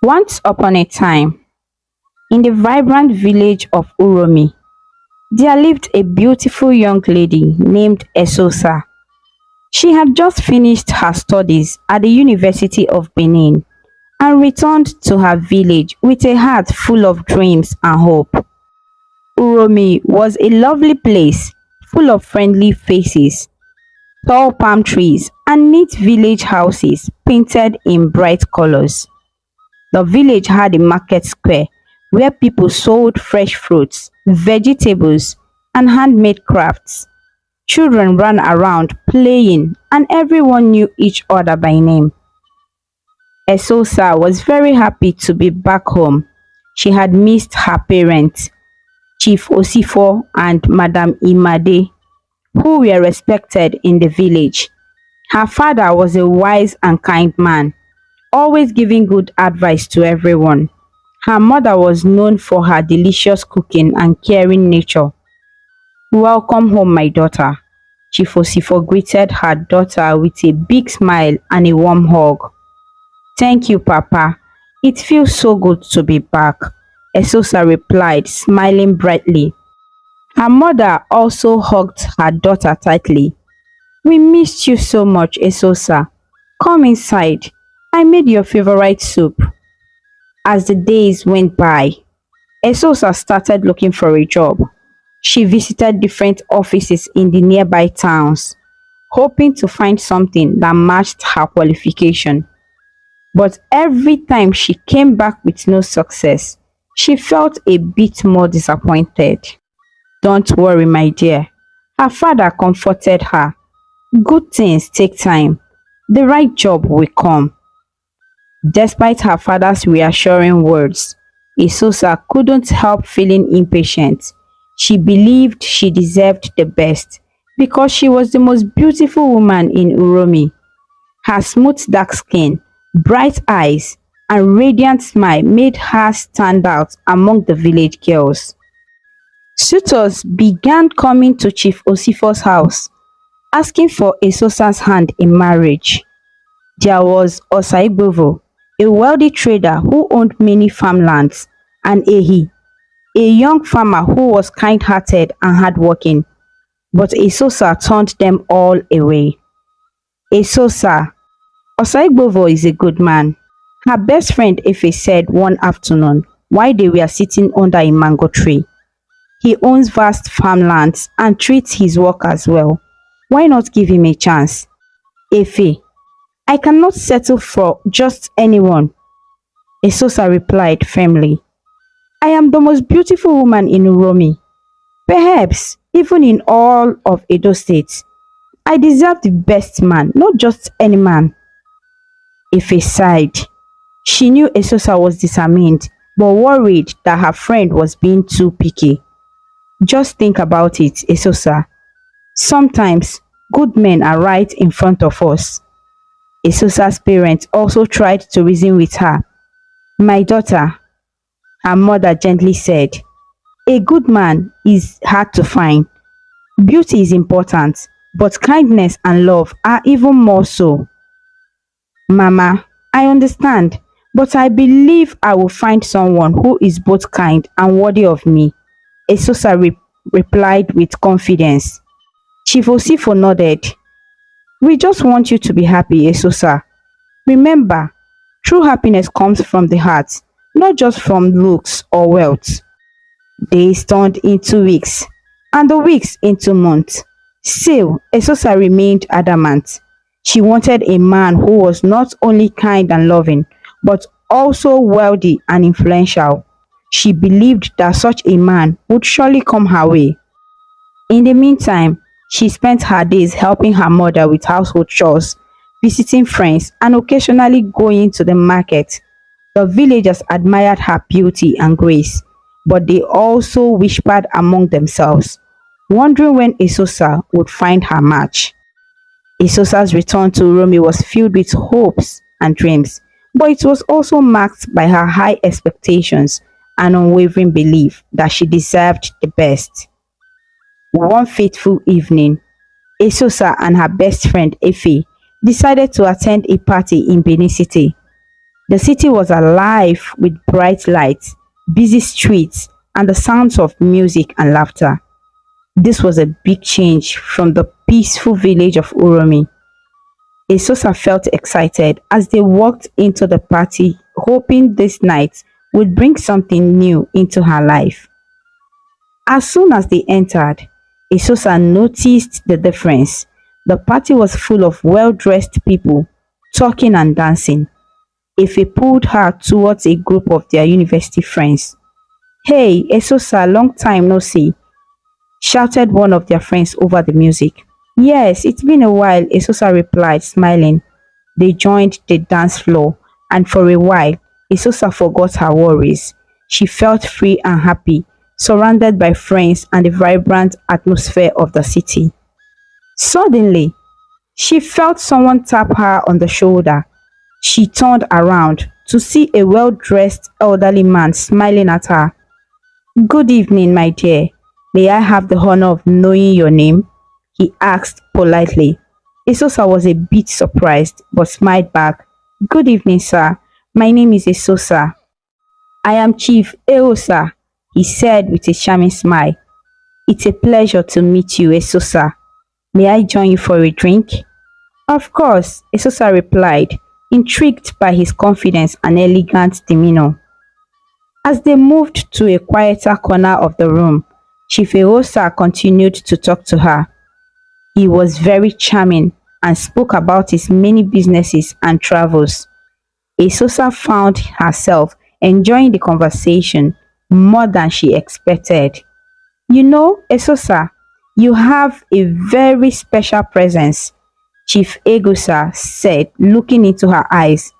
Once upon a time, in the vibrant village of Uromi, there lived a beautiful young lady named Esosa. She had just finished her studies at the University of Benin and returned to her village with a heart full of dreams and hope. Uromi was a lovely place full of friendly faces, tall palm trees, and neat village houses painted in bright colors. The village had a market square where people sold fresh fruits, vegetables, and handmade crafts. Children ran around playing, and everyone knew each other by name. Esosa was very happy to be back home. She had missed her parents, Chief Osifo and Madam Imade, who were respected in the village. Her father was a wise and kind man, always giving good advice to everyone. Her mother was known for her delicious cooking and caring nature. Welcome home, my daughter. Chief Osifo greeted her daughter with a big smile and a warm hug. Thank you, Papa. It feels so good to be back, Esosa replied, smiling brightly. Her mother also hugged her daughter tightly. We missed you so much, Esosa. Come inside. I made your favorite soup. As the days went by, Esosa started looking for a job. She visited different offices in the nearby towns, hoping to find something that matched her qualification. But every time she came back with no success, she felt a bit more disappointed. Don't worry, my dear. Her father comforted her. Good things take time. The right job will come. Despite her father's reassuring words, Isosa couldn't help feeling impatient. She believed she deserved the best because she was the most beautiful woman in Uromi. Her smooth dark skin, bright eyes, and radiant smile made her stand out among the village girls. Suitors began coming to Chief Osifo's house, asking for Esosa's hand in marriage. There was Osaigbovo, a wealthy trader who owned many farmlands, and Ehi, a young farmer who was kind-hearted and hardworking. But Esosa turned them all away. Esosa, Osaigbovo is a good man. Her best friend Efe said one afternoon while they were sitting under a mango tree. He owns vast farmlands and treats his workers well. Why not give him a chance? Efe, I cannot settle for just anyone, Esosa replied firmly. I am the most beautiful woman in Uromi. Perhaps even in all of Edo State. I deserve the best man, not just any man. Ife sighed. She knew Esosa was determined, but worried that her friend was being too picky. Just think about it, Esosa. Sometimes good men are right in front of us. Esosa's parents also tried to reason with her. My daughter, her mother gently said, a good man is hard to find. Beauty is important, but kindness and love are even more so. Mama, I understand, but I believe I will find someone who is both kind and worthy of me, Esosa replied with confidence. Chief Osifo nodded. We just want you to be happy, Esosa. Remember, true happiness comes from the heart, not just from looks or wealth. Days turned into weeks, and the weeks into months. Still, Esosa remained adamant. She wanted a man who was not only kind and loving, but also wealthy and influential. She believed that such a man would surely come her way. In the meantime, she spent her days helping her mother with household chores, visiting friends, and occasionally going to the market. The villagers admired her beauty and grace, but they also whispered among themselves, wondering when Esosa would find her match. Esosa's return to Uromi was filled with hopes and dreams, but it was also marked by her high expectations and unwavering belief that she deserved the best. One fateful evening, Esosa and her best friend Efe decided to attend a party in Benin City. The city was alive with bright lights, busy streets, and the sounds of music and laughter. This was a big change from the peaceful village of Uromi. Esosa felt excited as they walked into the party, hoping this night would bring something new into her life. As soon as they entered, Esosa noticed the difference. The party was full of well-dressed people, talking and dancing. Efe pulled her towards a group of their university friends. "Hey, Esosa, long time no see," shouted one of their friends over the music. "Yes, it's been a while," Esosa replied, smiling. They joined the dance floor, and for a while, Esosa forgot her worries. She felt free and happy, surrounded by friends and the vibrant atmosphere of the city. Suddenly, she felt someone tap her on the shoulder. She turned around to see a well-dressed elderly man smiling at her. "Good evening, my dear. May I have the honor of knowing your name?" he asked politely. Esosa was a bit surprised but smiled back. "Good evening, sir. My name is Esosa." "I am Chief Eosa," he said with a charming smile. "It's a pleasure to meet you, Esosa. May I join you for a drink?" "Of course," Esosa replied, intrigued by his confidence and elegant demeanor. As they moved to a quieter corner of the room, Chief Eosa continued to talk to her. He was very charming and spoke about his many businesses and travels. Esosa found herself enjoying the conversation more than she expected. "You know, Esosa, you have a very special presence," Chief Egosa said, looking into her eyes.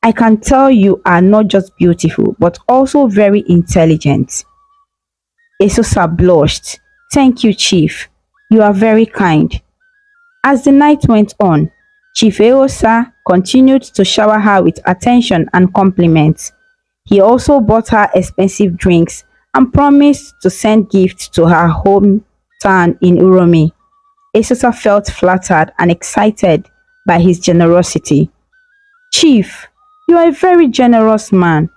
"I can tell you are not just beautiful, but also very intelligent." Esosa blushed. "Thank you, Chief. You are very kind." As the night went on, Chief Eosa continued to shower her with attention and compliments. He also bought her expensive drinks and promised to send gifts to her hometown in Uromi. Esosa felt flattered and excited by his generosity. "Chief, you are a very generous man,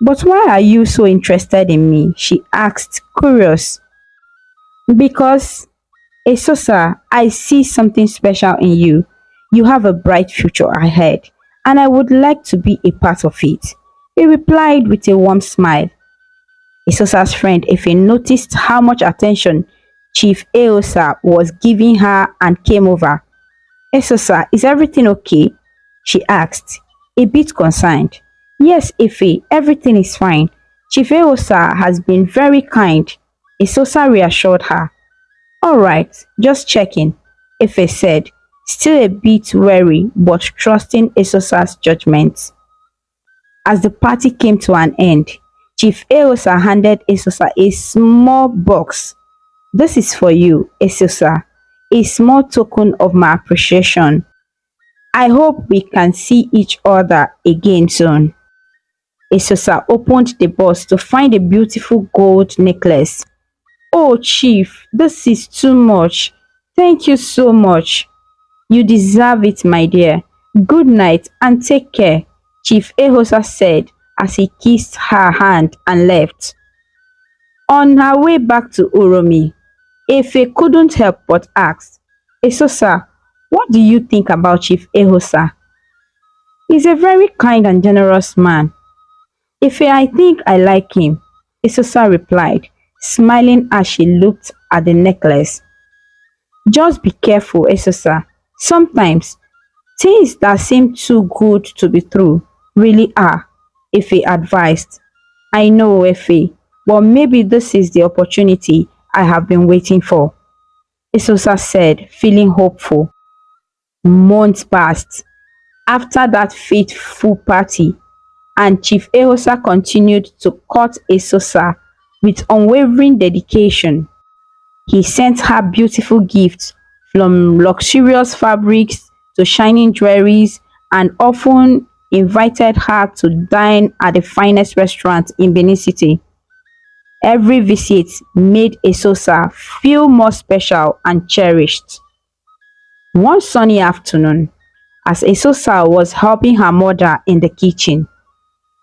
but why are you so interested in me?" she asked, curious. "Because, Esosa, I see something special in you. You have a bright future ahead, and I would like to be a part of it," he replied with a warm smile. Esosa's friend Efe noticed how much attention Chief Eosa was giving her and came over. "Esosa, is everything okay?" she asked, a bit concerned. "Yes, Efe, everything is fine. Chief Eosa has been very kind," Esosa reassured her. "All right, just checking," Efe said, still a bit wary but trusting Esosa's judgment. As the party came to an end, Chief Eosa handed Esosa a small box. "This is for you, Esosa, a small token of my appreciation. I hope we can see each other again soon." Esosa opened the box to find a beautiful gold necklace. "Oh, Chief, this is too much. Thank you so much." "You deserve it, my dear. Good night and take care," Chief Ehosa said as he kissed her hand and left. On her way back to Uromi, Efe couldn't help but ask, "Esosa, what do you think about Chief Ehosa?" "He's a very kind and generous man." "Efe, I think I like him," Esosa replied, smiling as she looked at the necklace. "Just be careful, Esosa. Sometimes things that seem too good to be true really are," Efe advised. "I know, Efe, but maybe this is the opportunity I have been waiting for," Esosa said, feeling hopeful. Months passed after that fateful party, and Chief Ehosa continued to court Esosa with unwavering dedication. He sent her beautiful gifts, from luxurious fabrics to shining jewelries, and often invited her to dine at the finest restaurant in Benin City. Every visit made Esosa feel more special and cherished. One sunny afternoon, As Esosa was helping her mother in the kitchen,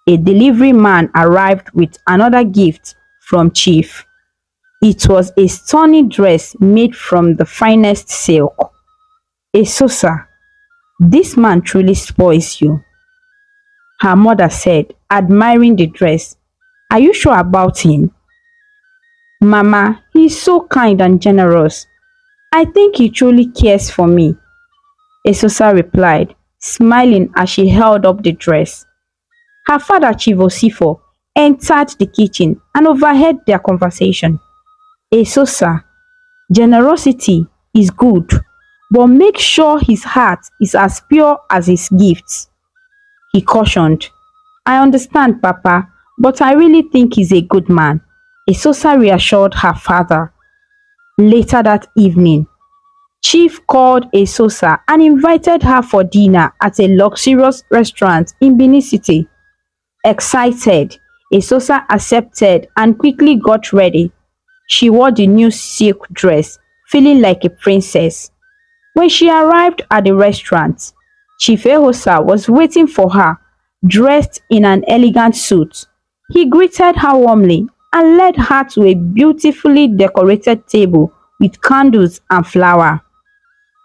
a delivery man arrived with another gift from Chief. It was a stunning dress made from the finest silk. Esosa, this man truly spoils you, her mother said, admiring the dress. Are you sure about him? Mama, he is so kind and generous. I think he truly cares for me, Esosa replied, smiling as she held up the dress. Her father, Chief Osifo, entered the kitchen and overheard their conversation. Esosa, generosity is good, but make sure his heart is as pure as his gifts, he cautioned. I understand, Papa, but I really think he's a good man, Esosa reassured her father. Later that evening, Chief called Esosa and invited her for dinner at a luxurious restaurant in Benin City. Excited, Esosa accepted and quickly got ready. She wore the new silk dress, feeling like a princess. When she arrived at the restaurant, Chief Ehosa was waiting for her, dressed in an elegant suit. He greeted her warmly and led her to a beautifully decorated table with candles and flower.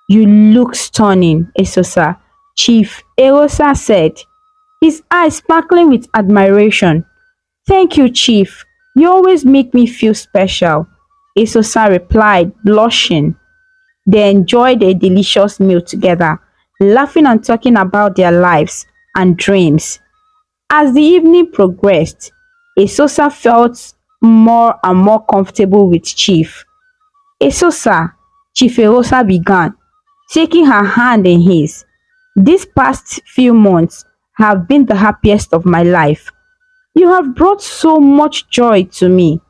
You look stunning, Esosa, Chief Ehosa said, his eyes sparkling with admiration. Thank you, Chief. You always make me feel special, Esosa replied, blushing. They enjoyed a delicious meal together, laughing and talking about their lives and dreams. As the evening progressed, Esosa felt more and more comfortable with Chief. Esosa, Chief Ehosa began, taking her hand in his. These past few months have been the happiest of my life. You have brought so much joy to me.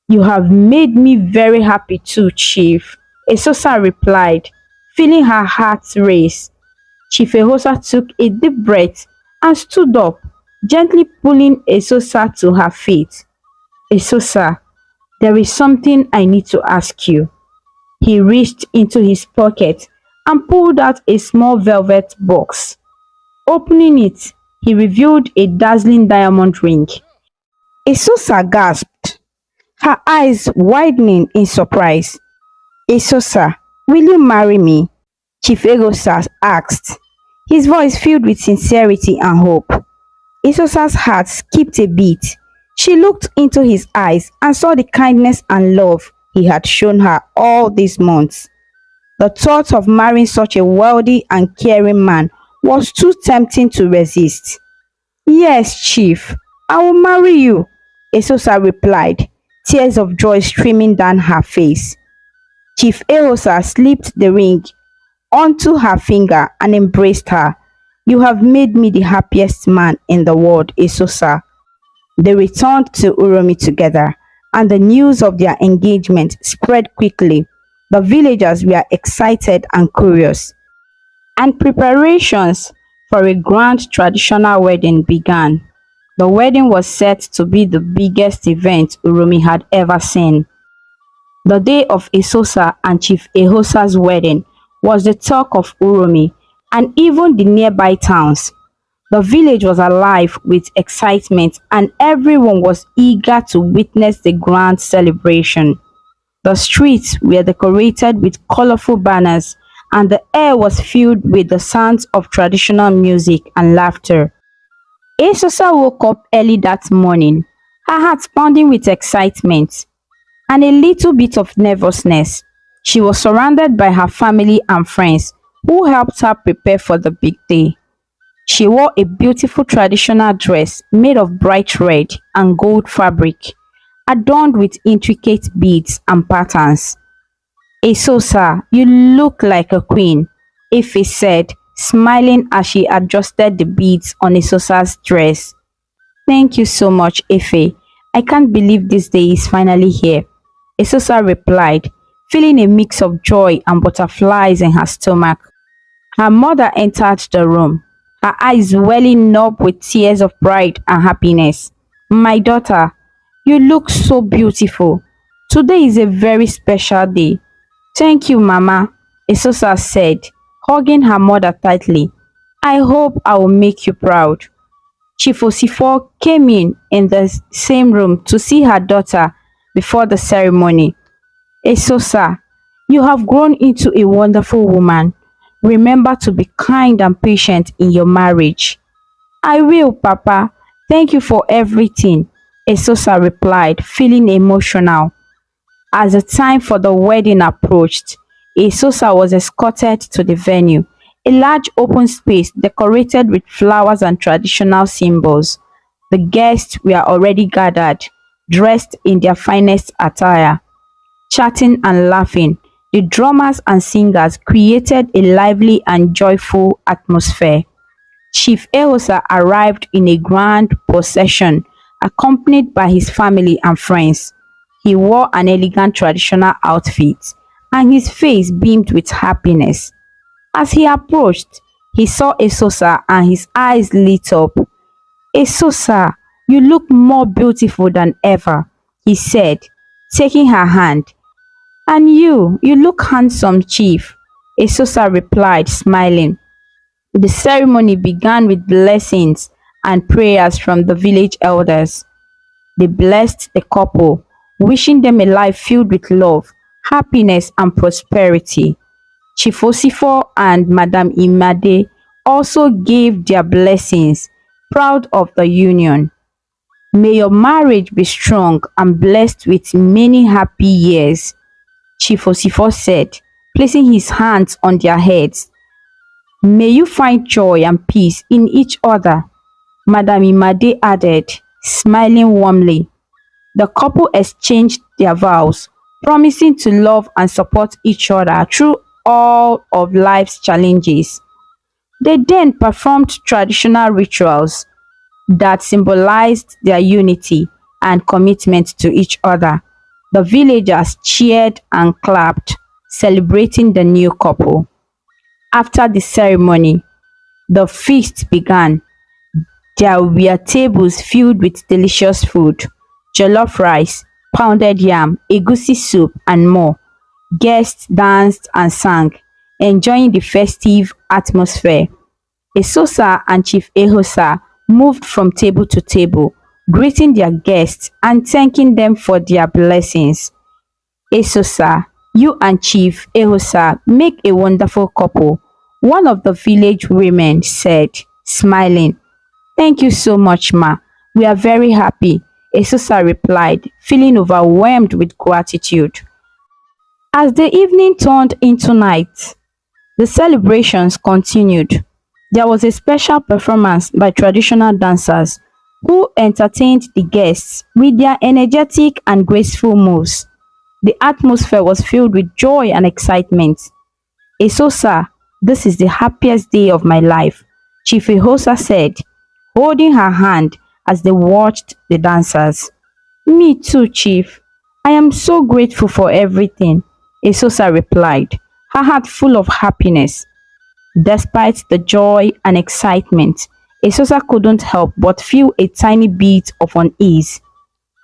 You have made me very happy too, Chief, Esosa replied, feeling her heart race. Chief Ehosa took a deep breath and stood up, gently pulling Esosa to her feet. Esosa, there is something I need to ask you. He reached into his pocket and pulled out a small velvet box. Opening it, he revealed a dazzling diamond ring. Esosa gasped, her eyes widening in surprise. Esosa, will you marry me? Chief Ehosa asked, his voice filled with sincerity and hope. Esosa's heart skipped a beat. She looked into his eyes and saw the kindness and love he had shown her all these months. The thought of marrying such a wealthy and caring man was too tempting to resist. Yes, Chief, I will marry you, Esosa replied, tears of joy streaming down her face. Chief Ehosa slipped the ring onto her finger and embraced her. You have made me the happiest man in the world, Esosa. They returned to Uromi together, and the news of their engagement spread quickly. The villagers were excited and curious, and preparations for a grand traditional wedding began. The wedding was set to be the biggest event Uromi had ever seen. The day of Esosa and Chief Ehosa's wedding was the talk of Uromi and even the nearby towns. The village was alive with excitement and everyone was eager to witness the grand celebration. The streets were decorated with colorful banners and the air was filled with the sounds of traditional music and laughter. Esosa woke up early that morning, her heart pounding with excitement and a little bit of nervousness. She was surrounded by her family and friends who helped her prepare for the big day. She wore a beautiful traditional dress made of bright red and gold fabric, adorned with intricate beads and patterns. Esosa, you look like a queen, Ife said, smiling as she adjusted the beads on Esosa's dress. Thank you so much, Ife. I can't believe this day is finally here, Esosa replied, feeling a mix of joy and butterflies in her stomach. Her mother entered the room, her eyes welling up with tears of pride and happiness. My daughter, you look so beautiful. Today is a very special day. Thank you, Mama, Esosa said, hugging her mother tightly. I hope I will make you proud. Chief Osifo came in the same room to see her daughter before the ceremony. Esosa, you have grown into a wonderful woman. Remember to be kind and patient in your marriage. I will, Papa. Thank you for everything, Esosa replied, feeling emotional. As the time for the wedding approached, Esosa was escorted to the venue, a large open space decorated with flowers and traditional symbols. The guests were already gathered, dressed in their finest attire. Chatting and laughing, the drummers and singers created a lively and joyful atmosphere. Chief Ehosa arrived in a grand procession, accompanied by his family and friends. He wore an elegant traditional outfit, and his face beamed with happiness. As he approached, he saw Esosa and his eyes lit up. Esosa, you look more beautiful than ever, he said, taking her hand. And you look handsome, Chief, Esosa replied, smiling. The ceremony began with blessings and prayers from the village elders. They blessed the couple, wishing them a life filled with love, happiness, and prosperity. Chief Osifo and Madam Imade also gave their blessings, proud of the union. May your marriage be strong and blessed with many happy years, Chief Osifo said, placing his hands on their heads. May you find joy and peace in each other, Madam Imade added, smiling warmly. The couple exchanged their vows, promising to love and support each other through all of life's challenges. They then performed traditional rituals that symbolized their unity and commitment to each other. The villagers cheered and clapped, celebrating the new couple. After the ceremony, the feast began. There were tables filled with delicious food, jollof rice, pounded yam, egusi soup, and more. Guests danced and sang, enjoying the festive atmosphere. Esosa and Chief Ehosa moved from table to table, greeting their guests and thanking them for their blessings. Esosa, you and Chief Ehosa make a wonderful couple, one of the village women said, smiling. Thank you so much, Ma. We are very happy, Esosa replied, feeling overwhelmed with gratitude. As the evening turned into night, the celebrations continued. There was a special performance by traditional dancers who entertained the guests with their energetic and graceful moves. The atmosphere was filled with joy and excitement. Esosa, this is the happiest day of my life, Chief Ehosa said, holding her hand as they watched the dancers. Me too, Chief. I am so grateful for everything, Esosa replied, her heart full of happiness. Despite the joy and excitement, Esosa couldn't help but feel a tiny bit of unease.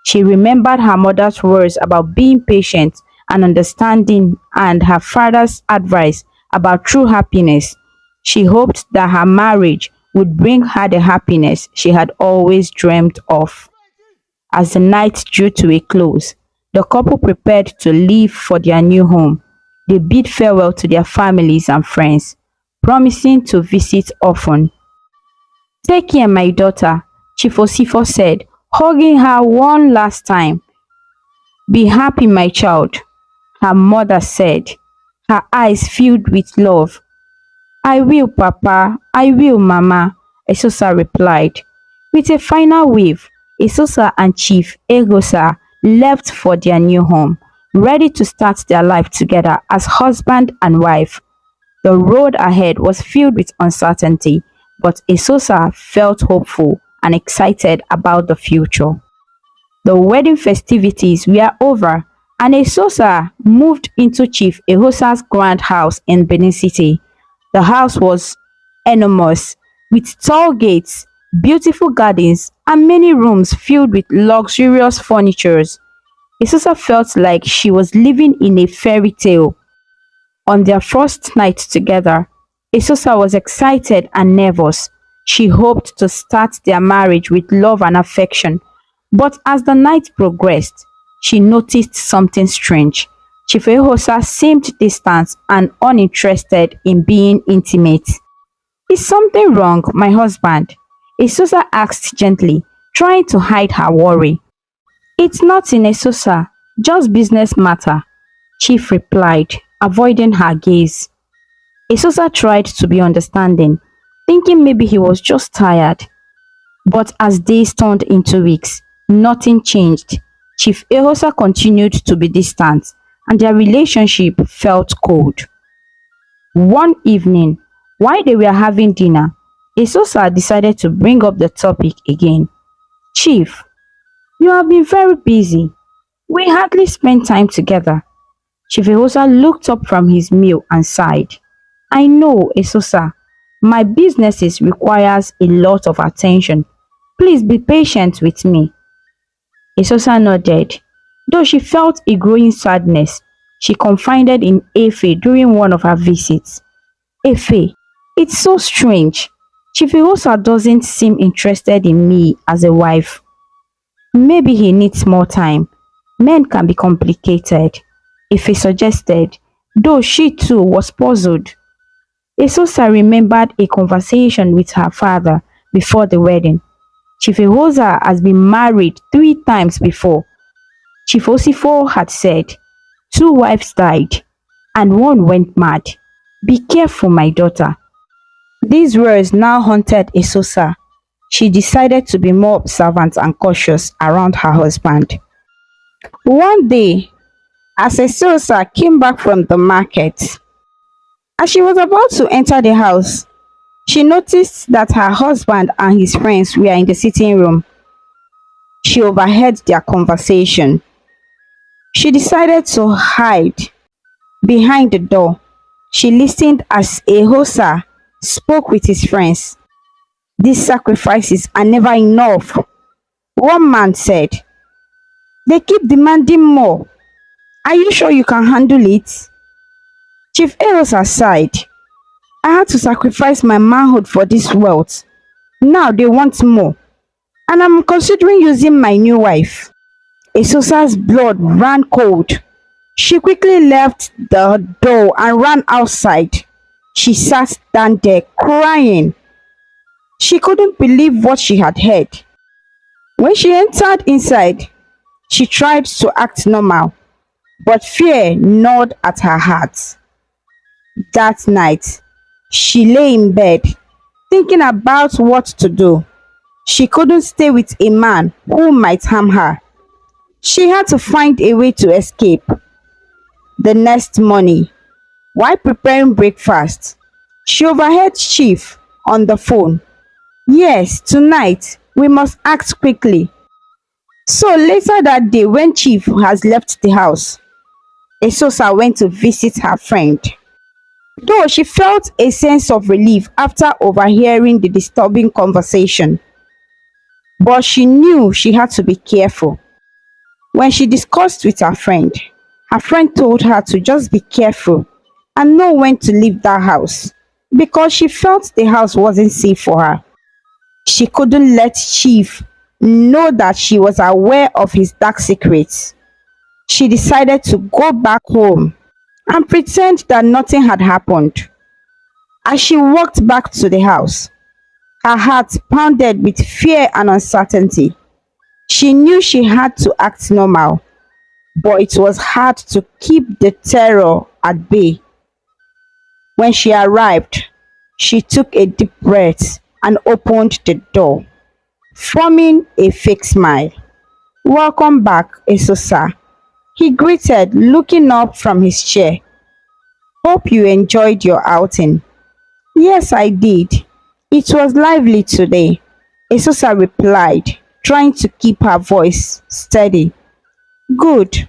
She remembered her mother's words about being patient and understanding and her father's advice about true happiness. She hoped that her marriage would bring her the happiness she had always dreamed of. As the night drew to a close, the couple prepared to leave for their new home. They bid farewell to their families and friends, promising to visit often. Take care, my daughter, Chief Osifo said, hugging her one last time. Be happy, my child, her mother said, her eyes filled with love. I will, Papa, I will, Mama, Esosa replied. With a final wave, Esosa and Chief Egosa left for their new home, ready to start their life together as husband and wife. The road ahead was filled with uncertainty, but Esosa felt hopeful and excited about the future. The wedding festivities were over, and Esosa moved into Chief Ehosa's grand house in Benin City. The house was enormous, with tall gates, beautiful gardens, and many rooms filled with luxurious furniture. Esosa felt like she was living in a fairy tale. On their first night together, Esosa was excited and nervous. She hoped to start their marriage with love and affection, but as the night progressed, she noticed something strange. Chief Ehosa seemed distant and uninterested in being intimate. Is something wrong, my husband? Esosa asked gently, trying to hide her worry. It's nothing, Esosa, just business matter, Chief replied, avoiding her gaze. Esosa tried to be understanding, thinking maybe he was just tired. But as days turned into weeks, nothing changed. Chief Ehosa continued to be distant, and their relationship felt cold. One evening, while they were having dinner, Esosa decided to bring up the topic again. Chief, you have been very busy. We hardly spend time together. Chief Ehosa looked up from his meal and sighed. I know, Esosa, my businesses requires a lot of attention. Please be patient with me. Esosa nodded. Though she felt a growing sadness, she confided in Efe during one of her visits. Efe, it's so strange. Chief Ehosa doesn't seem interested in me as a wife. Maybe he needs more time. Men can be complicated, Efe suggested, though she too was puzzled. Esosa remembered a conversation with her father before the wedding. Chief Ehosa has been married 3 times before. Chief Osifo had said, 2 wives died and one went mad. Be careful, my daughter. These words now haunted Esosa. She decided to be more observant and cautious around her husband. One day, as Esosa came back from the market, as she was about to enter the house, she noticed that her husband and his friends were in the sitting room. She overheard their conversation. She decided to hide behind the door. She listened as Ehosa spoke with his friends. These sacrifices are never enough. One man said, they keep demanding more. Are you sure you can handle it? Chief Ehosa sighed. I had to sacrifice my manhood for this wealth. Now they want more. And I'm considering using my new wife. Esosa's blood ran cold. She quickly left the door and ran outside. She sat down there crying. She couldn't believe what she had heard. When she entered inside, she tried to act normal, but fear gnawed at her heart. That night, she lay in bed, thinking about what to do. She couldn't stay with a man who might harm her. She had to find a way to escape. The next morning, while preparing breakfast, she overheard Chief on the phone. Yes, tonight we must act quickly. So later that day, when Chief has left the house, Esosa went to visit her friend. Though she felt a sense of relief after overhearing the disturbing conversation, but she knew she had to be careful. When she discussed with her friend told her to just be careful and know when to leave that house because she felt the house wasn't safe for her. She couldn't let Chief know that she was aware of his dark secrets. She decided to go back home and pretend that nothing had happened. As she walked back to the house, her heart pounded with fear and uncertainty. She knew she had to act normal, but it was hard to keep the terror at bay. When she arrived, she took a deep breath and opened the door, forming a fake smile. Welcome back, Esosa, he greeted, looking up from his chair. Hope you enjoyed your outing. Yes, I did. It was lively today, Esosa replied, trying to keep her voice steady. Good.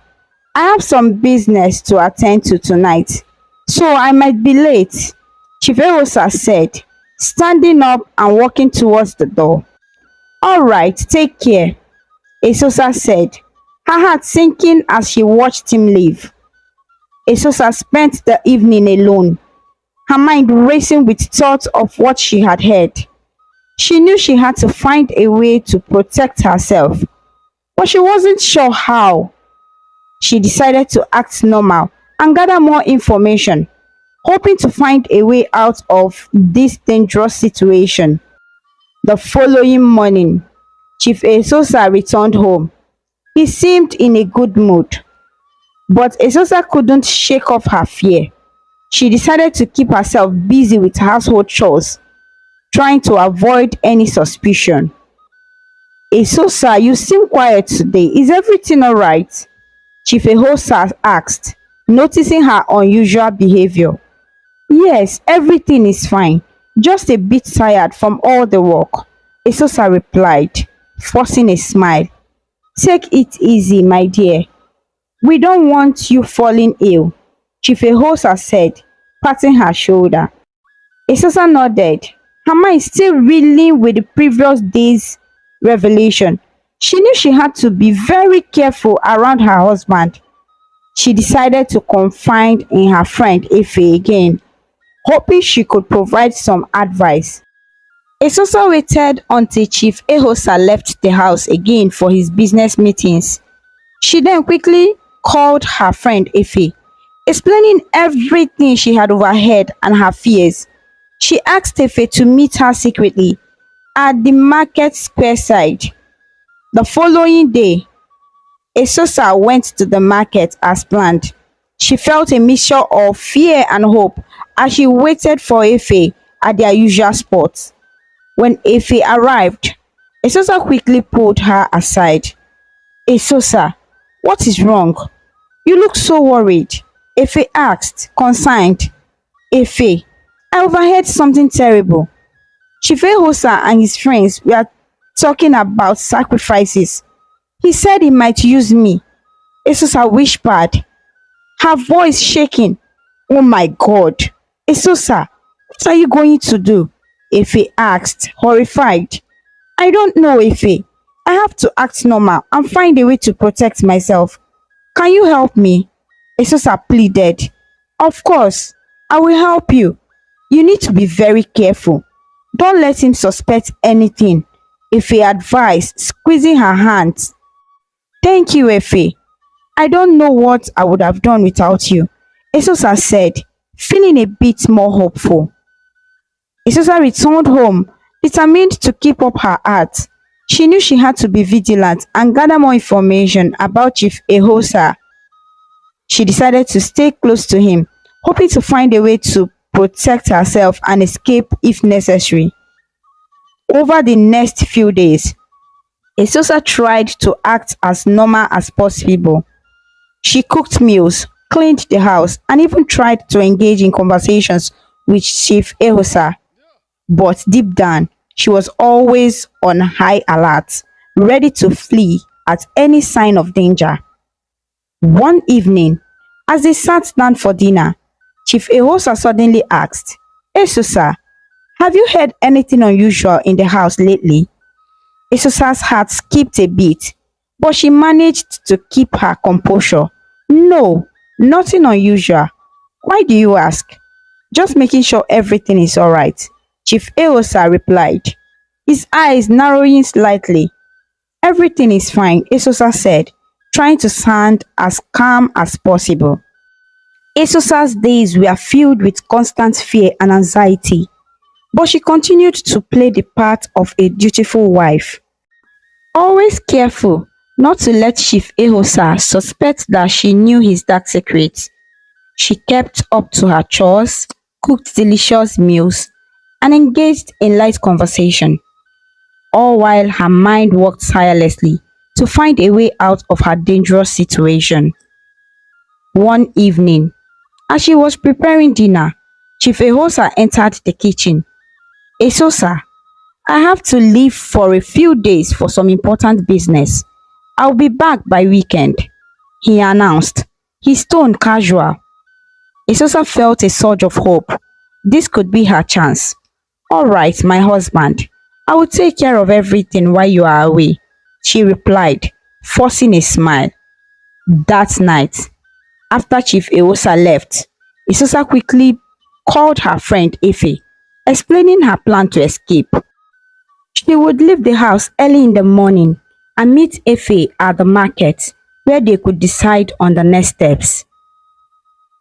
I have some business to attend to tonight, so I might be late, Chief Ehosa said, standing up and walking towards the door. All right, take care, Esosa said, her heart sinking as she watched him leave. Esosa spent the evening alone. her mind racing with thoughts of what she had heard. She knew she had to find a way to protect herself, but she wasn't sure how. She decided to act normal and gather more information, hoping to find a way out of this dangerous situation. The following morning, Chief Esosa returned home. He seemed in a good mood, but Esosa couldn't shake off her fear. She decided to keep herself busy with household chores, trying to avoid any suspicion. Esosa, you seem quiet today. Is everything alright? Chief Ehosa asked, noticing her unusual behavior. Yes, everything is fine. Just a bit tired from all the work, Esosa replied, forcing a smile. Take it easy, my dear. We don't want you falling ill, Chief Ehosa said, patting her shoulder. Esosa nodded, her mind still reeling with the previous day's revelation. She knew she had to be very careful around her husband. She decided to confide in her friend Efe again, hoping she could provide some advice. Esosa waited until Chief Ehosa left the house again for his business meetings. She then quickly called her friend Efe, explaining everything she had overheard and her fears. She asked Efe to meet her secretly at the market square side. The following day, Esosa went to the market as planned. She felt a mixture of fear and hope as she waited for Efe at their usual spot. When Efe arrived, Esosa quickly pulled her aside. Esosa, what is wrong? You look so worried, Efe asked, concerned. Efe, I overheard something terrible. Chief Ehosa and his friends were talking about sacrifices. He said he might use me. Esosa whispered, her voice shaking. Oh my God. Esosa, what are you going to do? Efe asked, horrified. I don't know, Efe. I have to act normal and find a way to protect myself. Can you help me? Esosa pleaded. Of course, I will help you. You need to be very careful. Don't let him suspect anything, Efe advised, squeezing her hands. Thank you, Efe. I don't know what I would have done without you, Esosa said, feeling a bit more hopeful. Esosa returned home, determined to keep up her art. She knew she had to be vigilant and gather more information about Chief Ehosa. She decided to stay close to him, hoping to find a way to protect herself and escape if necessary. Over the next few days, Esosa tried to act as normal as possible. She cooked meals, cleaned the house, and even tried to engage in conversations with Chief Ehosa. But deep down, she was always on high alert, ready to flee at any sign of danger. One evening, as they sat down for dinner, Chief Ehosa suddenly asked, Esosa, have you heard anything unusual in the house lately? Esosa's heart skipped a beat, but she managed to keep her composure. No, nothing unusual. Why do you ask? Just making sure everything is alright, Chief Ehosa replied, his eyes narrowing slightly. Everything is fine, Esosa said, trying to sound as calm as possible. Esosa's days were filled with constant fear and anxiety, but she continued to play the part of a dutiful wife. Always careful not to let Chief Ehosa suspect that she knew his dark secrets. She kept up to her chores, cooked delicious meals, and engaged in light conversation, all while her mind worked tirelessly to find a way out of her dangerous situation. One evening, as she was preparing dinner, Chief Ehosa entered the kitchen. Esosa, I have to leave for a few days for some important business. I'll be back by weekend, he announced, his tone casual. Esosa felt a surge of hope. This could be her chance. All right, my husband, I will take care of everything while you are away, she replied, forcing a smile. That night, after Chief Ehosa left, Esosa quickly called her friend Ife, explaining her plan to escape. She would leave the house early in the morning and meet Efe at the market where they could decide on the next steps.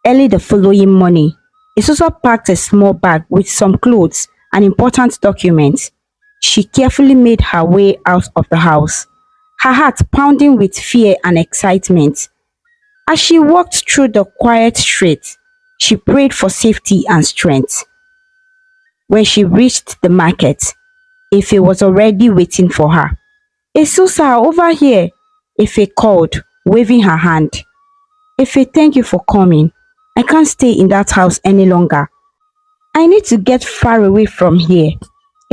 Early the following morning, Isusa packed a small bag with some clothes and important documents. She carefully made her way out of the house, her heart pounding with fear and excitement. As she walked through the quiet streets, she prayed for safety and strength. When she reached the market, Efe was already waiting for her. Esusa, over here, Efe called, waving her hand. Efe, thank you for coming. I can't stay in that house any longer. I need to get far away from here,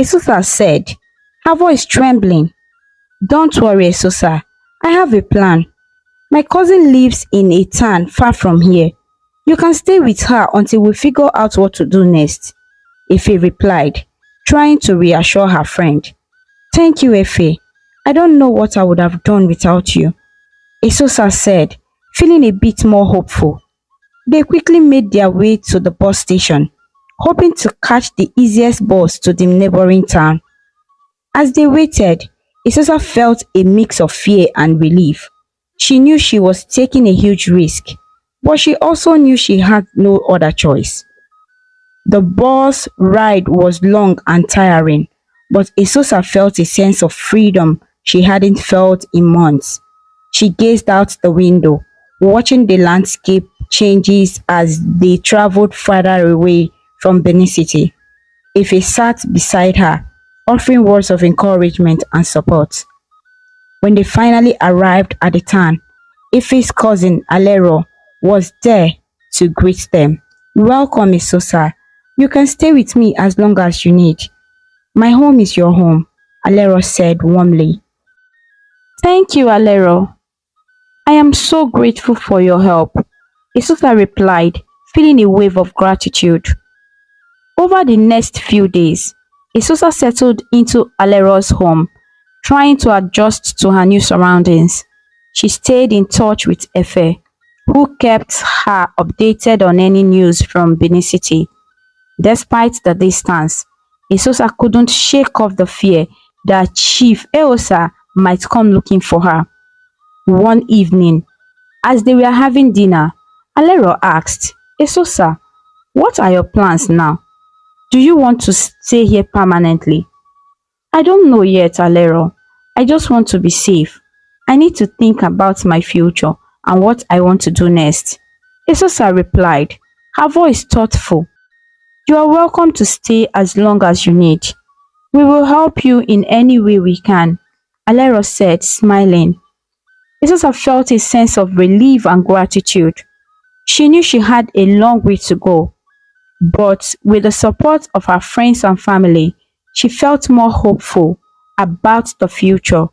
Esusa said, her voice trembling. Don't worry, Esusa. I have a plan. My cousin lives in a town far from here. You can stay with her until we figure out what to do next, Efe replied, trying to reassure her friend. Thank you, Efe. I don't know what I would have done without you, Esusa said, feeling a bit more hopeful. They quickly made their way to the bus station, hoping to catch the easiest bus to the neighboring town. As they waited, Esusa felt a mix of fear and relief. She knew she was taking a huge risk, but she also knew she had no other choice. The bus ride was long and tiring, but Esusa felt a sense of freedom she hadn't felt in months. She gazed out the window, watching the landscape changes as they traveled farther away from Benin City. Ife sat beside her, offering words of encouragement and support. When they finally arrived at the town, Ife's cousin Alero was there to greet them. Welcome, Esusa. You can stay with me as long as you need. My home is your home, Alero said warmly. Thank you, Alero. I am so grateful for your help, Esusa replied, feeling a wave of gratitude. Over the next few days, Esusa settled into Alero's home, trying to adjust to her new surroundings. She stayed in touch with Efe, who kept her updated on any news from Benin City. Despite the distance, Esusa couldn't shake off the fear that Chief Eosa might come looking for her. One evening, as they were having dinner, Alero asked, Esusa, what are your plans now? Do you want to stay here permanently? I don't know yet, Alero. I just want to be safe. I need to think about my future and what I want to do next. Esusa replied, her voice thoughtful. You are welcome to stay as long as you need. We will help you in any way we can, Alero said, smiling. Esusa felt a sense of relief and gratitude. She knew she had a long way to go, but with the support of her friends and family, she felt more hopeful about the future.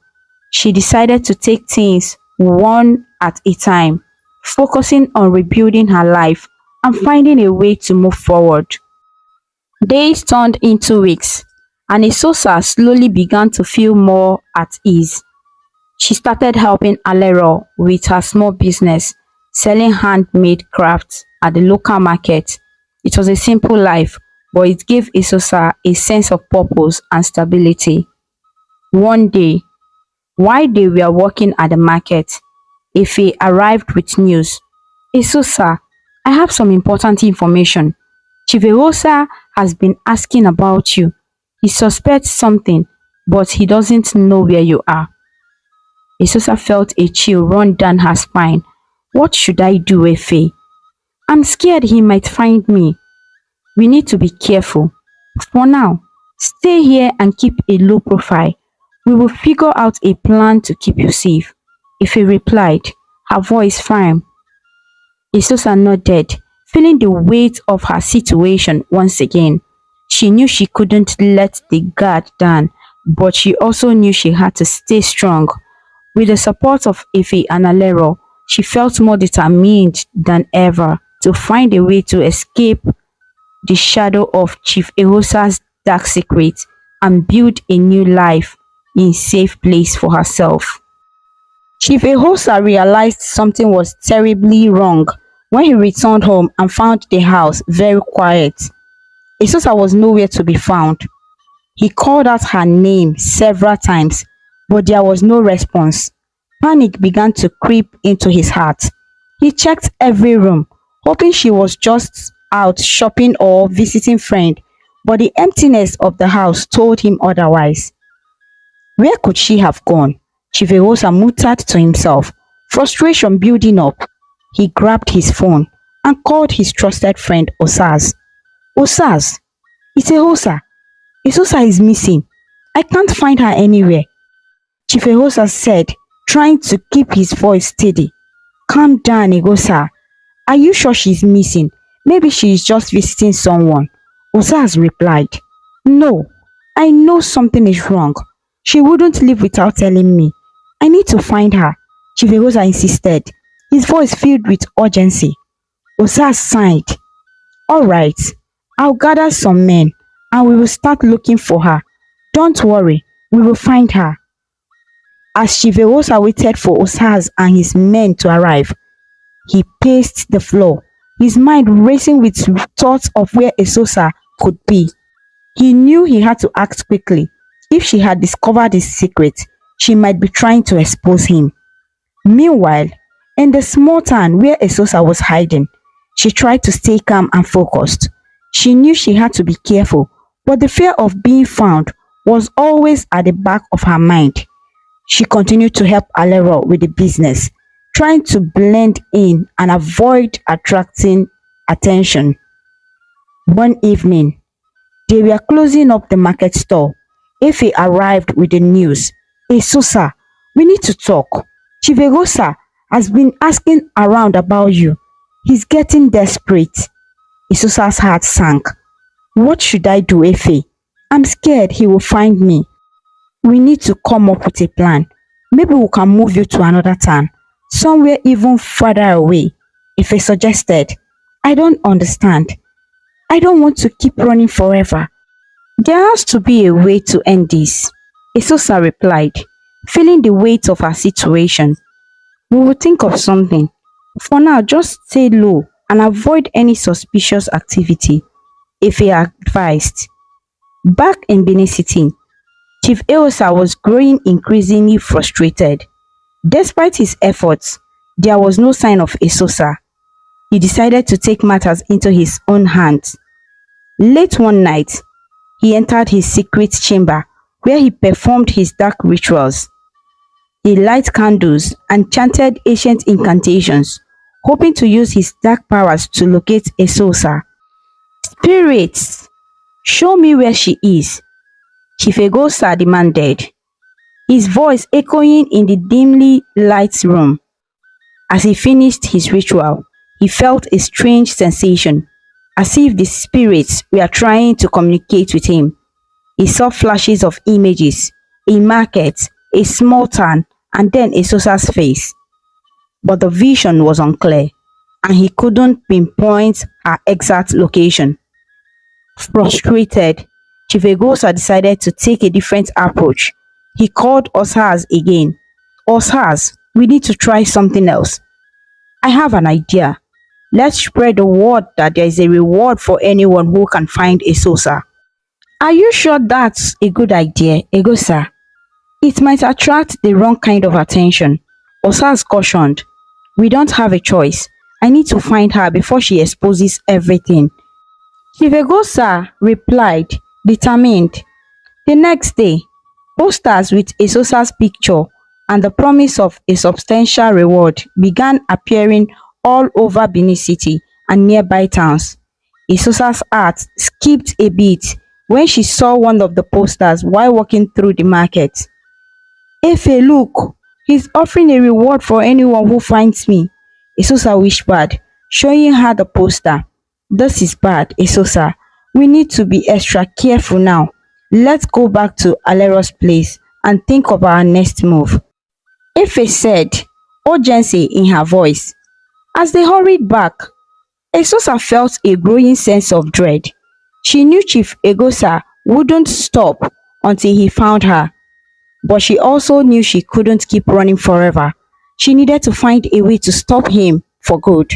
She decided to take things one at a time, focusing on rebuilding her life and finding a way to move forward. Days turned into weeks, and Esusa slowly began to feel more at ease. She started helping Alero with her small business, selling handmade crafts at the local market. It was a simple life, but it gave Esusa a sense of purpose and stability. One day, while they were working at the market, Efe arrived with news. Esusa, I have some important information. Chief Eosa has been asking about you. He suspects something, but he doesn't know where you are. Esusa felt a chill run down her spine. What should I do, Efe? I'm scared he might find me. We need to be careful. For now, stay here and keep a low profile. We will figure out a plan to keep you safe, Efe replied, her voice firm. Esusa nodded, feeling the weight of her situation once again. She knew she couldn't let the guard down, but she also knew she had to stay strong. With the support of Efe and Alero, she felt more determined than ever to find a way to escape the shadow of Chief Ehosa's dark secret and build a new life in safe place for herself. Chief Ehosa realized something was terribly wrong when he returned home and found the house very quiet. Esosa was nowhere to be found. He called out her name several times, but there was no response. Panic began to creep into his heart. He checked every room, hoping she was just out shopping or visiting friend, but the emptiness of the house told him otherwise. Where could she have gone? Chiverosa muttered to himself, frustration building up. He grabbed his phone and called his trusted friend Osaz. Osaz, it's Ehosa. Esosa is missing. I can't find her anywhere. Chiverosa said, trying to keep his voice steady. Calm down, Egosa. Are you sure she's missing? Maybe she is just visiting someone. Osaz replied, no, I know something is wrong. She wouldn't leave without telling me. I need to find her, Chiverosa insisted, his voice filled with urgency. Osaz sighed. Alright, I'll gather some men and we will start looking for her. Don't worry, we will find her. As Chiverosa waited for Osaz and his men to arrive, he paced the floor, his mind racing with thoughts of where Esosa could be. He knew he had to act quickly. If she had discovered his secret, she might be trying to expose him. Meanwhile, in the small town where Esosa was hiding, she tried to stay calm and focused. She knew she had to be careful, but the fear of being found was always at the back of her mind. She continued to help Alero with the business, trying to blend in and avoid attracting attention. One evening, they were closing up the market store. Efe arrived with the news. Esosa, we need to talk. Chiverosa has been asking around about you. He's getting desperate. Esosa's heart sank. What should I do, Efe? I'm scared he will find me. We need to come up with a plan. Maybe we can move you to another town, somewhere even further away. Efe suggested. I don't understand. I don't want to keep running forever. There has to be a way to end this, Esosa replied, feeling the weight of her situation. We will think of something. For now, just stay low and avoid any suspicious activity, Efe advised. Back in Benin City, Chief Eosa was growing increasingly frustrated. Despite his efforts, there was no sign of Esosa. He decided to take matters into his own hands. Late one night, he entered his secret chamber where he performed his dark rituals. He lit candles and chanted ancient incantations, hoping to use his dark powers to locate Esosa. Spirits, show me where she is, Chief Egosa demanded, his voice echoing in the dimly lit room. As he finished his ritual, he felt a strange sensation, as if the spirits were trying to communicate with him. He saw flashes of images, a market, a small town, and then Esosa's face. But the vision was unclear, and he couldn't pinpoint her exact location. Frustrated, Chief Egosa decided to take a different approach. He called Osaz again. Osaz, we need to try something else. I have an idea. Let's spread the word that there is a reward for anyone who can find Esosa. Are you sure that's a good idea, Egosa? It might attract the wrong kind of attention. Osaz cautioned. We don't have a choice. I need to find her before she exposes everything. Chief Egosa replied, determined. The next day, posters with Esosa's picture and the promise of a substantial reward began appearing all over Benin City and nearby towns. Esosa's heart skipped a beat when she saw one of the posters while walking through the market. Efe, look, he's offering a reward for anyone who finds me, Esosa whispered, showing her the poster. This is bad, Esosa. We need to be extra careful now. Let's go back to Alero's place and think of our next move, Efe said, urgency in her voice. As they hurried back, Esosa felt a growing sense of dread. She knew Chief Egosa wouldn't stop until he found her, but she also knew she couldn't keep running forever. She needed to find a way to stop him for good.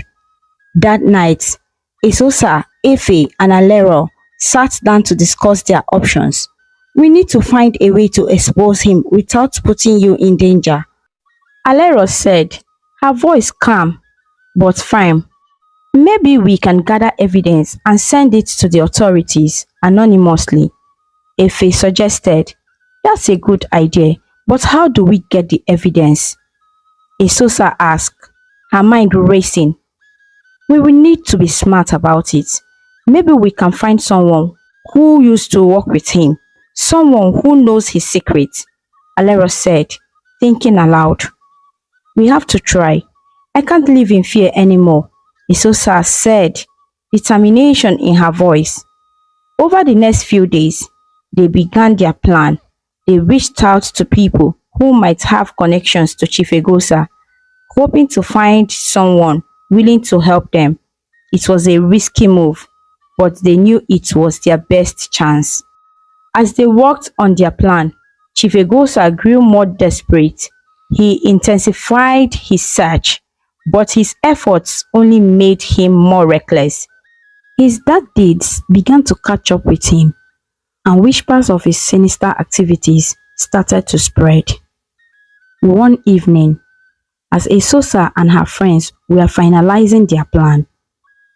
That night, Esosa, Efe, and Alero sat down to discuss their options. We need to find a way to expose him without putting you in danger, Alero said, her voice calm but firm. Maybe we can gather evidence and send it to the authorities anonymously, Efe suggested. That's a good idea, but how do we get the evidence? Esosa asked, her mind racing. We will need to be smart about it. Maybe we can find someone who used to work with him, someone who knows his secrets, Alero said, thinking aloud. We have to try. I can't live in fear anymore, Esosa said, determination in her voice. Over the next few days, they began their plan. They reached out to people who might have connections to Chief Egosa, hoping to find someone willing to help them. It was a risky move, but they knew it was their best chance. As they worked on their plan, Chief Egosa grew more desperate. He intensified his search, but his efforts only made him more reckless. His dark deeds began to catch up with him, and whispers of his sinister activities started to spread. One evening, as Esosa and her friends were finalizing their plan,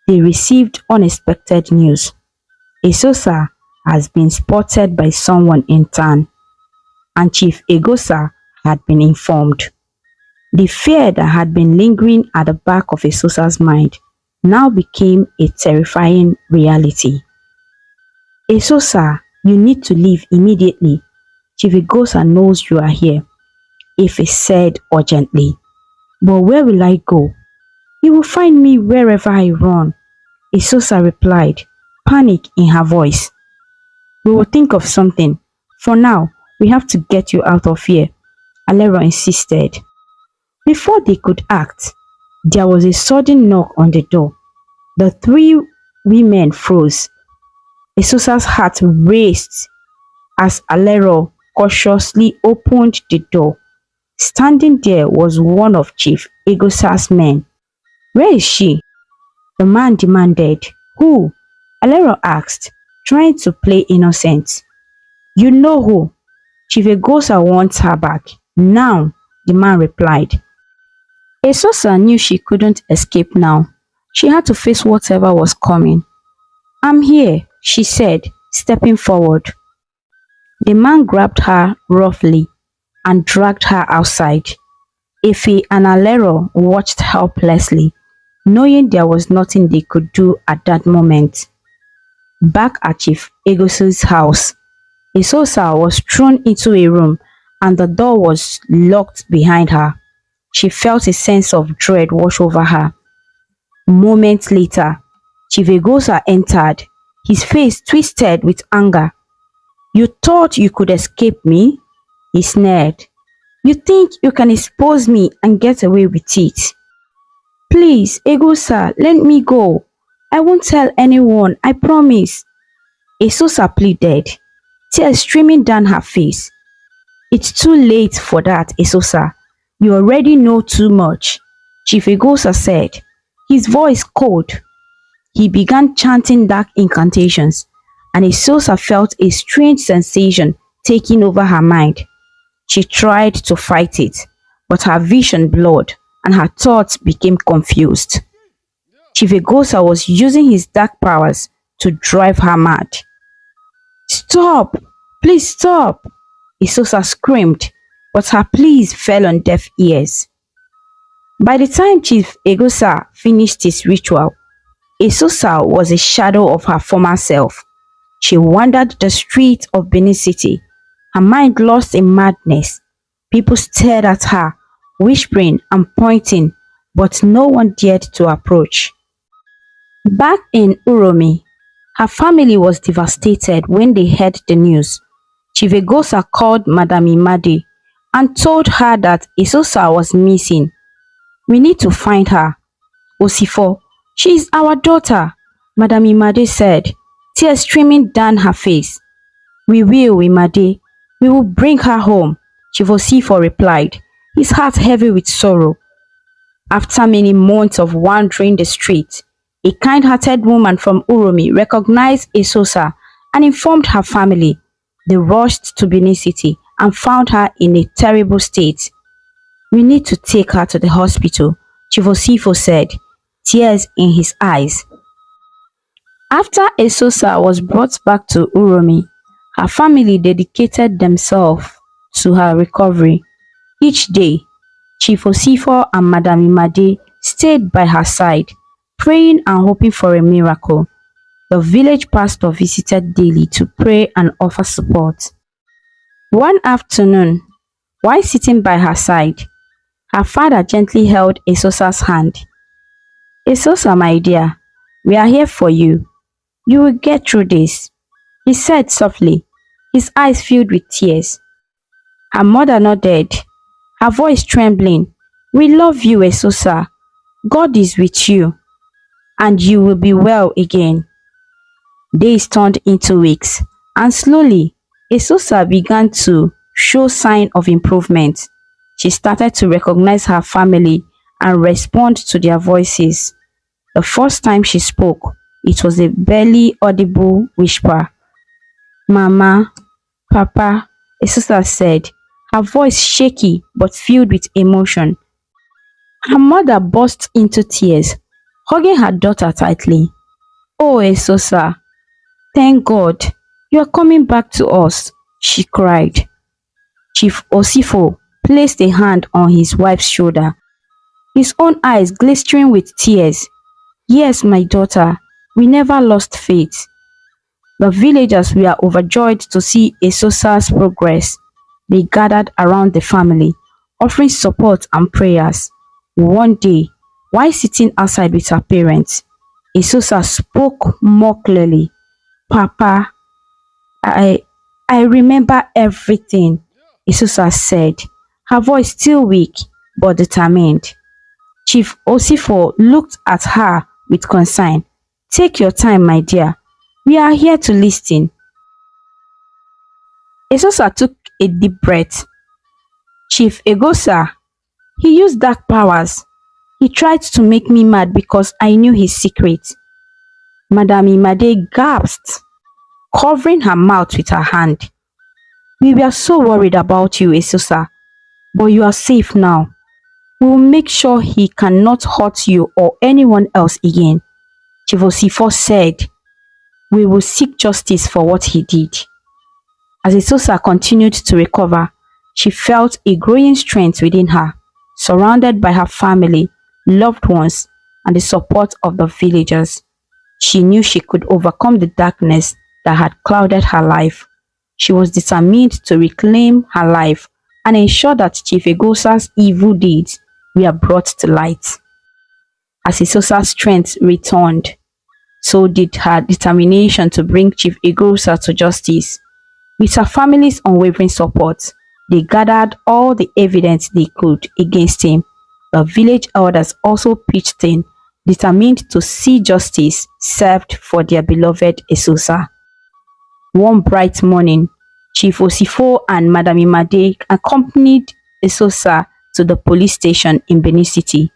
they received unexpected news. Esosa has been spotted by someone in town, and Chief Egosa had been informed. The fear that had been lingering at the back of Esosa's mind now became a terrifying reality. Esosa, you need to leave immediately. Chief Egosa knows you are here, Efe said urgently. But where will I go? He will find me wherever I run, Esosa replied, panic in her voice. We will think of something. For now, we have to get you out of here, Alero insisted. Before they could act, there was a sudden knock on the door. The three women froze. Esosa's heart raced as Alero cautiously opened the door. Standing there was one of Chief Egosa's men. Where is she? The man demanded. Who? Alero asked, trying to play innocent. You know who. Chief Egosa wants her back. Now, the man replied. Esosa knew she couldn't escape now. She had to face whatever was coming. I'm here, she said, stepping forward. The man grabbed her roughly and dragged her outside. Efe and Alero watched helplessly, knowing there was nothing they could do at that moment. Back at Chief Egosa's house, Esosa was thrown into a room and the door was locked behind her. She felt a sense of dread wash over her. Moments later, Chief Egosa entered, his face twisted with anger. You thought you could escape me? He sneered. You think you can expose me and get away with it? Please, Egosa, let me go. I won't tell anyone, I promise. Esosa pleaded, tears streaming down her face. It's too late for that, Esosa. You already know too much, Chief Egosa said, his voice cold. He began chanting dark incantations, and Esosa felt a strange sensation taking over her mind. She tried to fight it, but her vision blurred and her thoughts became confused. Chief Egosa was using his dark powers to drive her mad. Stop! Please stop! Esosa screamed, but her pleas fell on deaf ears. By the time Chief Egosa finished his ritual, Esosa was a shadow of her former self. She wandered the streets of Benin City, her mind lost in madness. People stared at her, whispering and pointing, but no one dared to approach. Back in Uromi, her family was devastated when they heard the news. Chief Egosa called Madam Imade and told her that Esosa was missing. We need to find her. Osifo, she is our daughter, Madam Imade said, tears streaming down her face. We will, Imade. We will bring her home, Chief Osifo replied, his heart heavy with sorrow. After many months of wandering the streets, a kind-hearted woman from Uromi recognized Esosa and informed her family. They rushed to Benin City and found her in a terrible state. "We need to take her to the hospital," Chief Osifo said, tears in his eyes. After Esosa was brought back to Uromi, her family dedicated themselves to her recovery. Each day, Chief Osifo and Madam Imade stayed by her side, praying and hoping for a miracle. The village pastor visited daily to pray and offer support. One afternoon, while sitting by her side, her father gently held Esosa's hand. "Esosa, my dear, we are here for you. You will get through this," he said softly, his eyes filled with tears. Her mother nodded, her voice trembling. "We love you, Esosa. God is with you, and you will be well again." Days turned into weeks, and slowly, Esosa began to show signs of improvement. She started to recognize her family and respond to their voices. The first time she spoke, it was a barely audible whisper. "Mama, Papa," Esosa said, her voice shaky but filled with emotion. Her mother burst into tears, hugging her daughter tightly. "Oh, Esosa, thank God, you are coming back to us," she cried. Chief Osifo placed a hand on his wife's shoulder, his own eyes glistening with tears. "Yes, my daughter, we never lost faith." The villagers were overjoyed to see Esosa's progress. They gathered around the family, offering support and prayers. One day, while sitting outside with her parents, Esosa spoke more clearly. "Papa, I I remember everything," Esosa said, her voice still weak but determined. Chief Osifo looked at her with concern. "Take your time, my dear. We are here to listen." Esosa took a deep breath. "Chief Egosa, he used dark powers. He tried to make me mad because I knew his secret." Madam Imade gasped, covering her mouth with her hand. "We were so worried about you, Esosa, but you are safe now. We will make sure he cannot hurt you or anyone else again." Chief Osifo said, "We will seek justice for what he did." As Esosa continued to recover, she felt a growing strength within her, surrounded by her family, loved ones, and the support of the villagers. She knew she could overcome the darkness that had clouded her life. She was determined to reclaim her life and ensure that Chief Egosa's evil deeds were brought to light. As Esosa's strength returned, so did her determination to bring Chief Egosa to justice. With her family's unwavering support, they gathered all the evidence they could against him. The village elders also pitched in, determined to see justice served for their beloved Esosa. One bright morning, Chief Osifo and Madam Imade accompanied Esosa to the police station in Benin City.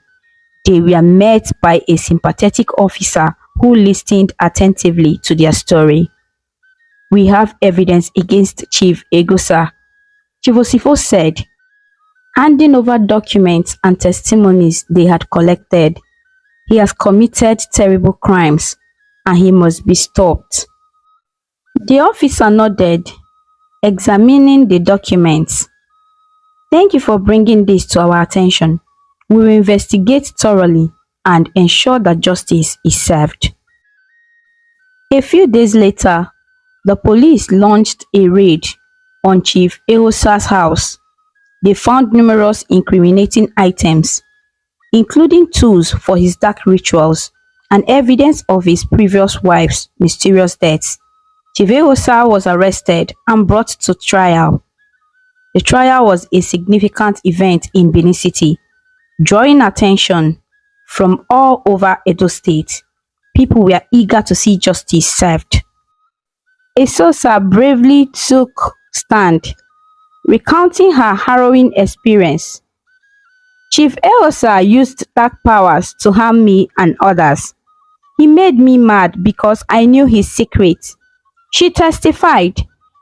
They were met by a sympathetic officer who listened attentively to their story. "We have evidence against Chief Egosa," Chief Osifo said, handing over documents and testimonies they had collected. "He has committed terrible crimes and he must be stopped." The officer nodded, examining the documents. "Thank you for bringing this to our attention. We will investigate thoroughly and ensure that justice is served." A few days later, the police launched a raid on Chief Egosa's house. They found numerous incriminating items, including tools for his dark rituals and evidence of his previous wife's mysterious death. Chief Egosa was arrested and brought to trial. The trial was a significant event in Benin City, drawing attention from all over Edo State. People were eager to see justice served. Esosa bravely took stand, recounting her harrowing experience. "Chief Egosa used dark powers to harm me and others. He made me mad because I knew his secret. She testified,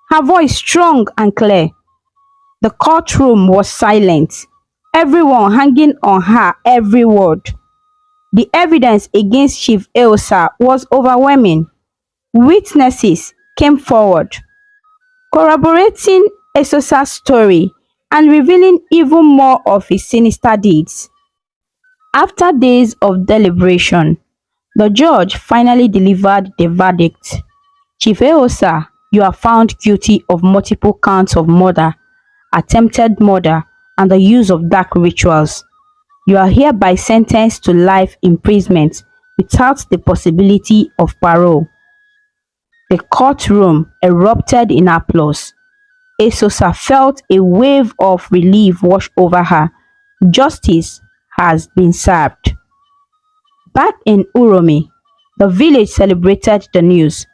her voice strong and clear. The courtroom was silent, everyone hanging on her every word. The evidence against Chief Elsa was overwhelming. Witnesses came forward, corroborating Esosa's story and revealing even more of his sinister deeds. After days of deliberation, the judge finally delivered the verdict. Chief Eosa, you are found guilty of multiple counts of murder, attempted murder, and the use of dark rituals. You are hereby sentenced to life imprisonment without the possibility of parole. The courtroom erupted in applause. Esosa felt a wave of relief wash over her. Justice has been served. Back in Uromi, the village celebrated the news.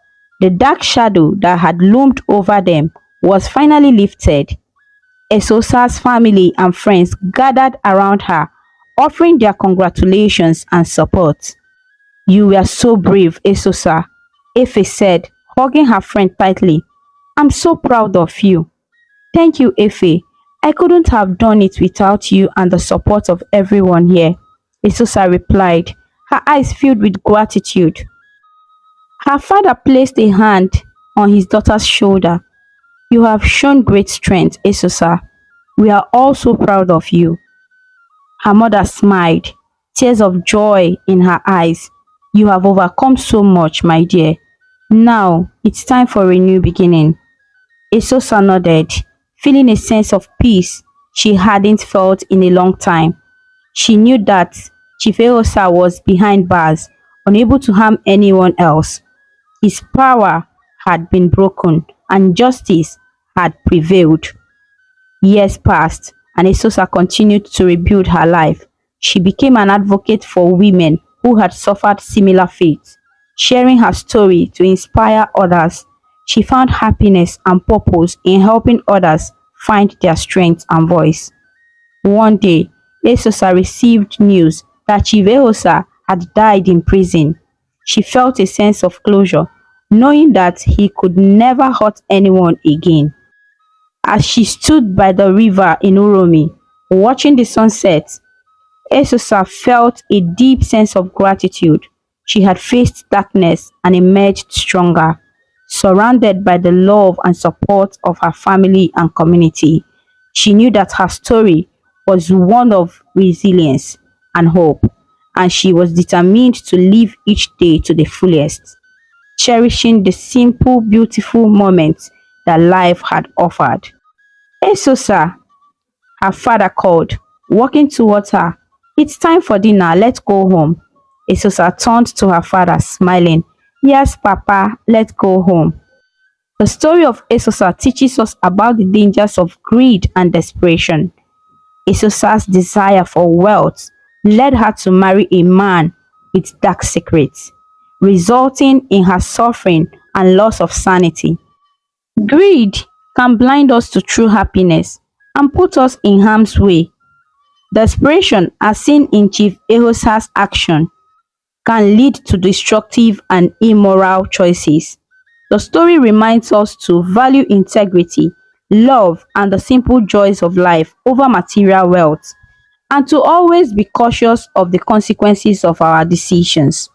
The dark shadow that had loomed over them was finally lifted. Esosa's family and friends gathered around her, offering their congratulations and support. You were so brave, Esosa, Efe said, hugging her friend tightly. I'm so proud of you. Thank you, Efe. I couldn't have done it without you and the support of everyone here, Esosa replied, her eyes filled with gratitude. Her father placed a hand on his daughter's shoulder. You have shown great strength, Esosa. We are all so proud of you. Her mother smiled, tears of joy in her eyes. You have overcome so much, my dear. Now it's time for a new beginning. Esosa nodded, feeling a sense of peace she hadn't felt in a long time. She knew that Chief Eosa was behind bars, unable to harm anyone else. His power had been broken and justice had prevailed. Years passed and Esosa continued to rebuild her life. She became an advocate for women who had suffered similar fates. Sharing her story to inspire others, she found happiness and purpose in helping others find their strength and voice. One day, Esosa received news that Chief Eosa had died in prison. She felt a sense of closure, knowing that he could never hurt anyone again. As she stood by the river in Uromi, watching the sunset, Esosa felt a deep sense of gratitude. She had faced darkness and emerged stronger, surrounded by the love and support of her family and community. She knew that her story was one of resilience and hope, and she was determined to live each day to the fullest, cherishing the simple, beautiful moments that life had offered. Esosa, her father called, walking towards her. It's time for dinner, let's go home. Esosa turned to her father, smiling. Yes, Papa, let's go home. The story of Esosa teaches us about the dangers of greed and desperation. Esosa's desire for wealth led her to marry a man with dark secrets, resulting in her suffering and loss of sanity. Greed can blind us to true happiness and put us in harm's way. Desperation, as seen in Chief Ehosa's action, can lead to destructive and immoral choices. The story reminds us to value integrity, love, and the simple joys of life over material wealth, and to always be cautious of the consequences of our decisions.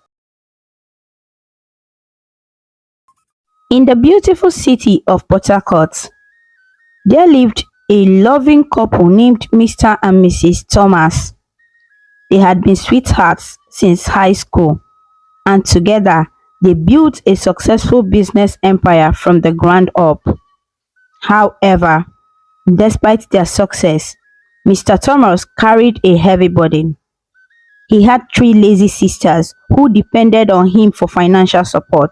In the beautiful city of Port Harcourt, there lived a loving couple named Mr. and Mrs. Thomas. They had been sweethearts since high school, and together they built a successful business empire from the ground up. However, despite their success, Mr. Thomas carried a heavy burden. He had three lazy sisters who depended on him for financial support.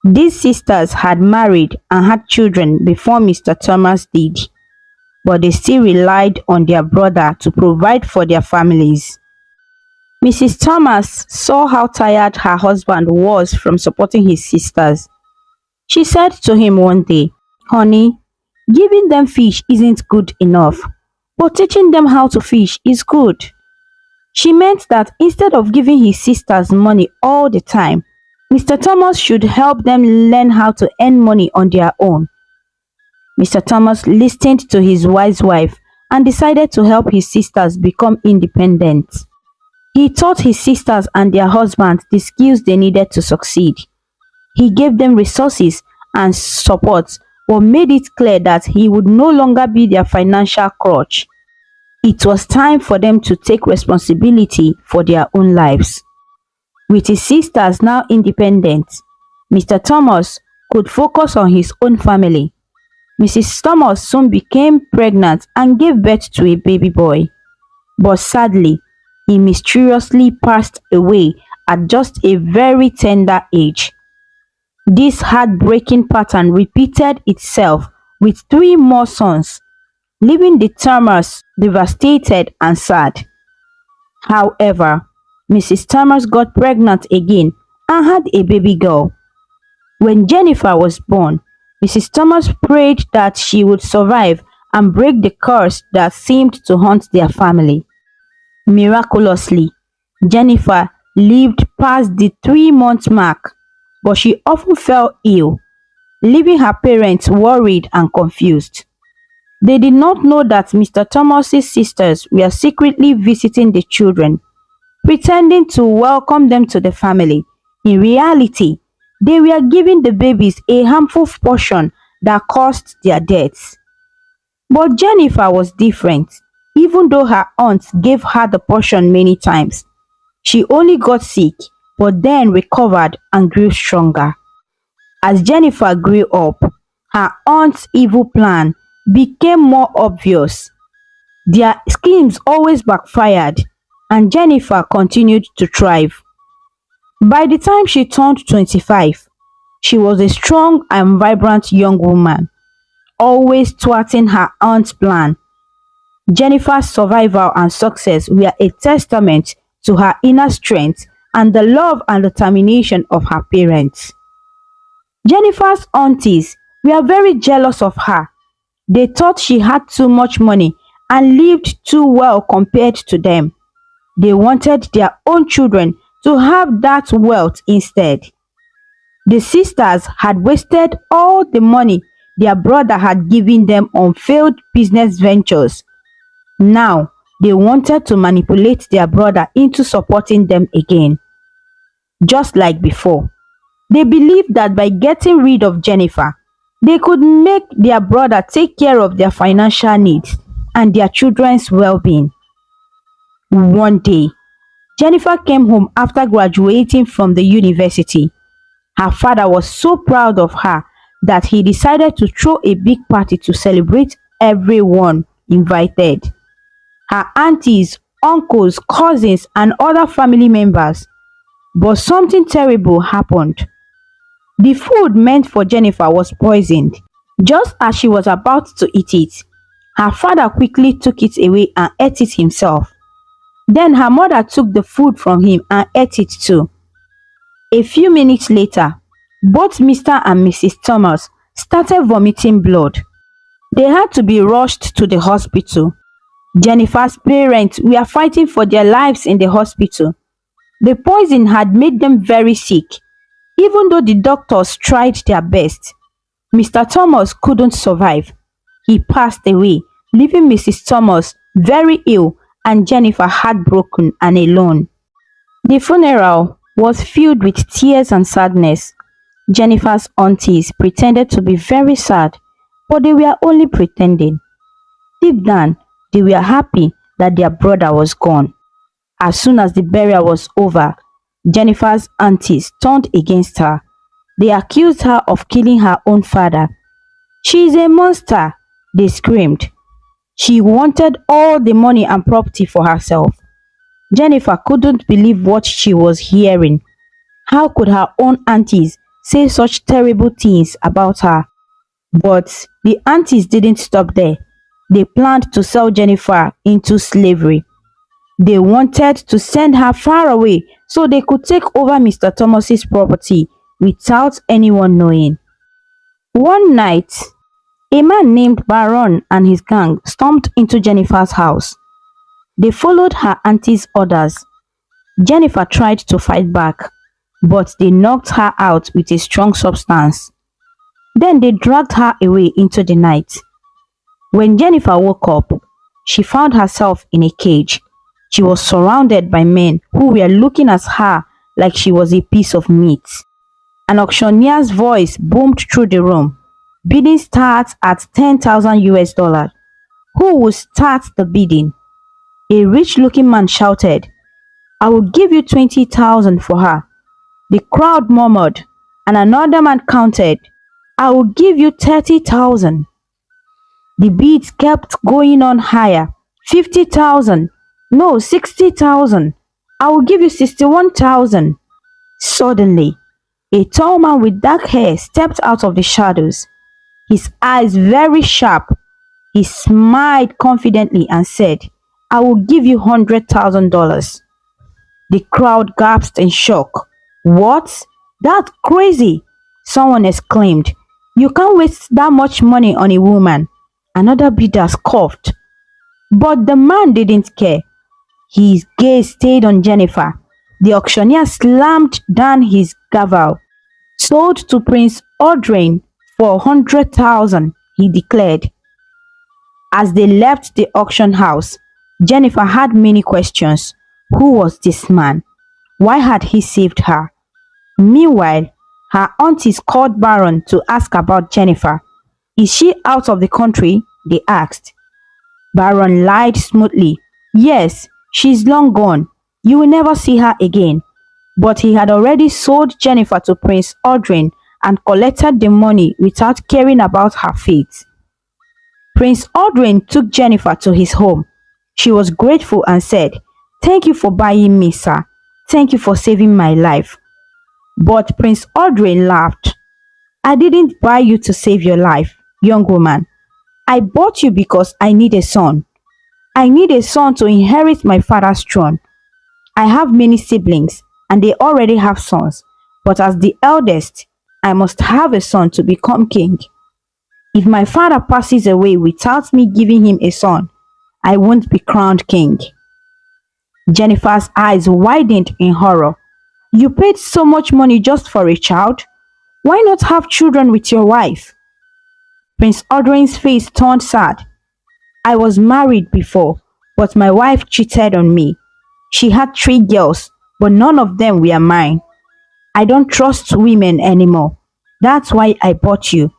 These sisters had married and had children before Mr. Thomas did, but they still relied on their brother to provide for their families. Mrs. Thomas saw how tired her husband was from supporting his sisters. She said to him one day, Honey, giving them fish isn't good enough, but teaching them how to fish is good. She meant that instead of giving his sisters money all the time, Mr. Thomas should help them learn how to earn money on their own. Mr. Thomas listened to his wise wife and decided to help his sisters become independent. He taught his sisters and their husbands the skills they needed to succeed. He gave them resources and support, but made it clear that he would no longer be their financial crutch. It was time for them to take responsibility for their own lives. With his sisters now independent, Mr. Thomas could focus on his own family. Mrs. Thomas soon became pregnant and gave birth to a baby boy. But sadly, he mysteriously passed away at just a very tender age. This heartbreaking pattern repeated itself with three more sons, leaving the Thomas devastated and sad. However, Mrs. Thomas got pregnant again and had a baby girl. When Jennifer was born, Mrs. Thomas prayed that she would survive and break the curse that seemed to haunt their family. Miraculously, Jennifer lived past the 3-month mark, but she often fell ill, leaving her parents worried and confused. They did not know that Mr. Thomas's sisters were secretly visiting the children, pretending to welcome them to the family. In reality, they were giving the babies a harmful portion that caused their deaths. But Jennifer was different. Even though her aunt gave her the portion many times, she only got sick but then recovered and grew stronger. As Jennifer grew up, her aunt's evil plan became more obvious. Their schemes always backfired, and Jennifer continued to thrive. By the time she turned 25, she was a strong and vibrant young woman, always thwarting her aunt's plan. Jennifer's survival and success were a testament to her inner strength and the love and determination of her parents. Jennifer's aunties were very jealous of her. They thought she had too much money and lived too well compared to them. They wanted their own children to have that wealth instead. The sisters had wasted all the money their brother had given them on failed business ventures. Now, they wanted to manipulate their brother into supporting them again. Just like before, they believed that by getting rid of Jennifer, they could make their brother take care of their financial needs and their children's well-being. One day, Jennifer came home after graduating from the university. Her father was so proud of her that he decided to throw a big party to celebrate everyone invited. Her aunties, uncles, cousins, and other family members. But something terrible happened. The food meant for Jennifer was poisoned. Just as she was about to eat it, her father quickly took it away and ate it himself. Then her mother took the food from him and ate it too. A few minutes later, both Mr. and Mrs. Thomas started vomiting blood. They had to be rushed to the hospital. Jennifer's parents were fighting for their lives in the hospital. The poison had made them very sick. Even though the doctors tried their best, Mr. Thomas couldn't survive. He passed away, leaving Mrs. Thomas very ill and Jennifer heartbroken and alone. The funeral was filled with tears and sadness. Jennifer's aunties pretended to be very sad, but they were only pretending. Deep down, they were happy that their brother was gone. As soon as the burial was over, Jennifer's aunties turned against her. They accused her of killing her own father. "She is a monster," they screamed. She wanted all the money and property for herself. Jennifer couldn't believe what she was hearing. How could her own aunties say such terrible things about her? But the aunties didn't stop there. They planned to sell Jennifer into slavery. They wanted to send her far away so they could take over Mr. Thomas's property without anyone knowing. One night, a man named Baron and his gang stormed into Jennifer's house. They followed her auntie's orders. Jennifer tried to fight back, but they knocked her out with a strong substance. Then they dragged her away into the night. When Jennifer woke up, she found herself in a cage. She was surrounded by men who were looking at her like she was a piece of meat. An auctioneer's voice boomed through the room. Bidding starts at 10,000 US dollars. Who will start the bidding? A rich-looking man shouted, I will give you 20,000 for her. The crowd murmured, and another man counted, I will give you 30,000. The bids kept going on higher. 50,000. No, 60,000. I will give you 61,000. Suddenly, a tall man with dark hair stepped out of the shadows. His eyes very sharp. He smiled confidently and said, I will give you $100,000. The crowd gasped in shock. What? That's crazy! Someone exclaimed. You can't waste that much money on a woman. Another bidder scoffed. But the man didn't care. His gaze stayed on Jennifer. The auctioneer slammed down his gavel. Sold to Prince Audrey for 100,000, he declared. As they left the auction house, Jennifer had many questions. Who was this man? Why had he saved her? Meanwhile, her aunties called Baron to ask about Jennifer. Is she out of the country? They asked. Baron lied smoothly. Yes, she's long gone. You will never see her again. But he had already sold Jennifer to Prince Audrey and collected the money without caring about her fate. Prince Audrey took Jennifer to his home. She was grateful and said, Thank you for buying me, sir. Thank you for saving my life. But Prince Audrey laughed. I didn't buy you to save your life, young woman. I bought you because I need a son. I need a son to inherit my father's throne. I have many siblings and they already have sons, but as the eldest, I must have a son to become king. If my father passes away without me giving him a son, I won't be crowned king. Jennifer's eyes widened in horror. You paid so much money just for a child? Why not have children with your wife? Prince Audrey's face turned sad. I was married before, but my wife cheated on me. She had 3 girls, but none of them were mine. I don't trust women anymore. That's why I bought you.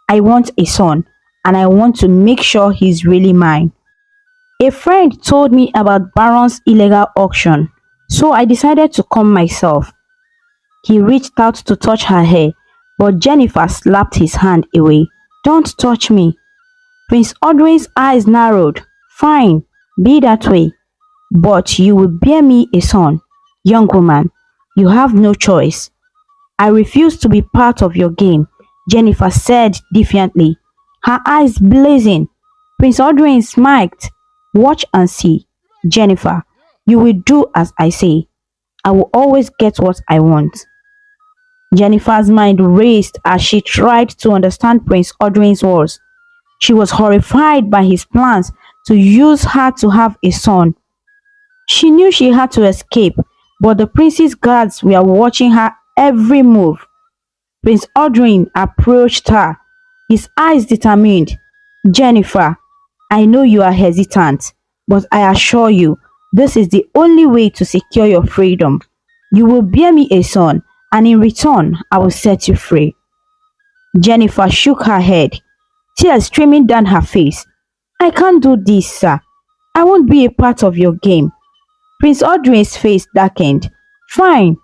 I want a son, and I want to make sure he's really mine. A friend told me about Baron's illegal auction, so I decided to come myself. He reached out to touch her hair, but Jennifer slapped his hand away. Don't touch me. Prince Audrey's eyes narrowed. Fine, be that way. But you will bear me a son. Young woman, you have no choice. I refuse to be part of your game, Jennifer said defiantly, her eyes blazing. Prince Audrey smiled. Watch and see. Jennifer, you will do as I say. I will always get what I want. Jennifer's mind raced as she tried to understand Prince Audrey's words. She was horrified by his plans to use her to have a son. She knew she had to escape, but the prince's guards were watching her every move. Prince Audrey approached her, his eyes determined. Jennifer, I know you are hesitant, but I assure you, this is the only way to secure your freedom. You will bear me a son, and in return, I will set you free. Jennifer shook her head, tears streaming down her face. I can't do this, sir. I won't be a part of your game. Prince Audrey's face darkened. Fine,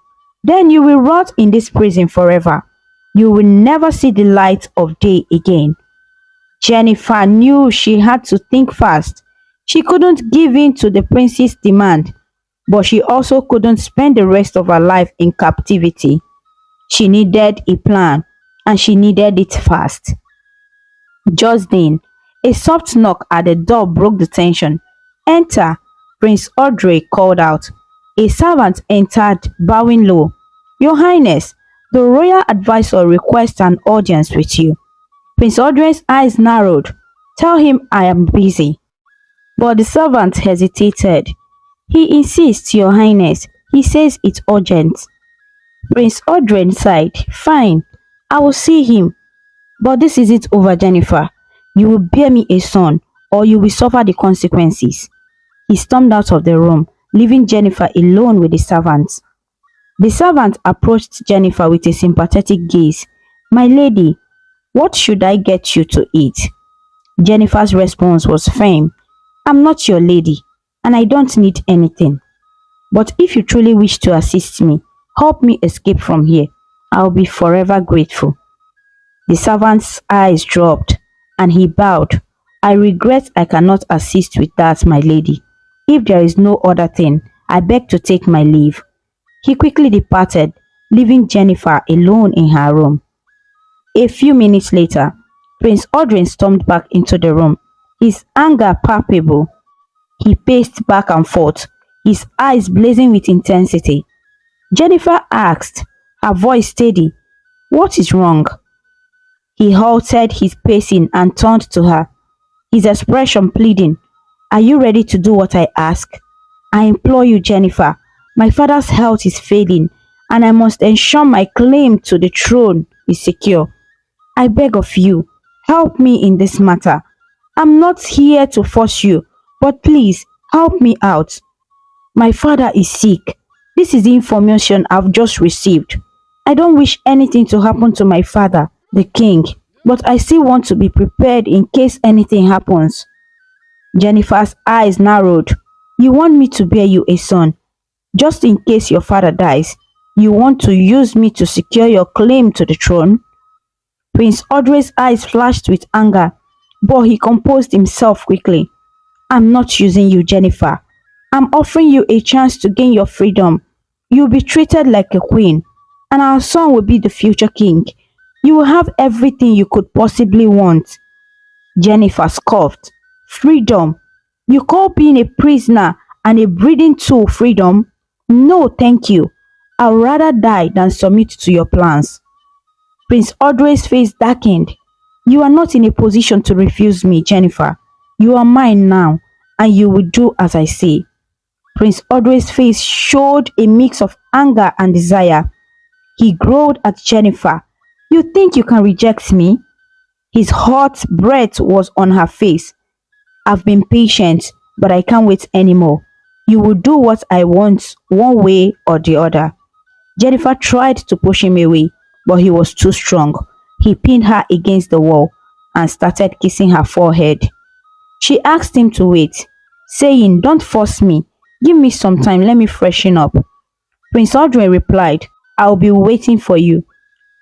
then you will rot in this prison forever. You will never see the light of day again. Jennifer knew she had to think fast. She couldn't give in to the prince's demand, but she also couldn't spend the rest of her life in captivity. She needed a plan, and she needed it fast. Just then, a soft knock at the door broke the tension. Enter, Prince Audrey called out. A servant entered, bowing low. Your Highness, the royal advisor requests an audience with you. Prince Audrey's eyes narrowed. Tell him I am busy. But the servant hesitated. He insists, Your Highness. He says it's urgent. Prince Audrey sighed. Fine, I will see him. But this isn't over, Jennifer. You will bear me a son, or you will suffer the consequences. He stormed out of the room, leaving Jennifer alone with the servants. The servant approached Jennifer with a sympathetic gaze. My lady, what should I get you to eat? Jennifer's response was firm. I'm not your lady, and I don't need anything. But if you truly wish to assist me, help me escape from here. I'll be forever grateful. The servant's eyes dropped, and he bowed. I regret I cannot assist with that, my lady. If there is no other thing, I beg to take my leave. He quickly departed, leaving Jennifer alone in her room. A few minutes later, Prince Audrey stormed back into the room, his anger palpable. He paced back and forth, his eyes blazing with intensity. Jennifer asked, her voice steady, what is wrong? He halted his pacing and turned to her, his expression pleading. Are you ready to do what I ask? I implore you, Jennifer. My father's health is failing, and I must ensure my claim to the throne is secure. I beg of you, help me in this matter. I'm not here to force you, but please help me out. My father is sick. This is the information I've just received. I don't wish anything to happen to my father, the king, but I still want to be prepared in case anything happens. Jennifer's eyes narrowed. You want me to bear you a son, just in case your father dies? You want to use me to secure your claim to the throne? Prince Audrey's eyes flashed with anger, but he composed himself quickly. I'm not using you, Jennifer. I'm offering you a chance to gain your freedom. You'll be treated like a queen, and our son will be the future king. You will have everything you could possibly want. Jennifer scoffed. Freedom? You call being a prisoner and a breeding tool freedom? No, thank you. I'd rather die than submit to your plans. Prince Audrey's face darkened. You are not in a position to refuse me, Jennifer. You are mine now, and you will do as I say. Prince Audrey's face showed a mix of anger and desire. He growled at Jennifer. You think you can reject me? His hot breath was on her face. I've been patient, but I can't wait anymore. You will do what I want, one way or the other. Jennifer tried to push him away, but he was too strong. He pinned her against the wall and started kissing her forehead. She asked him to wait, saying, don't force me. Give me some time, let me freshen up. Prince Audrey replied, I'll be waiting for you.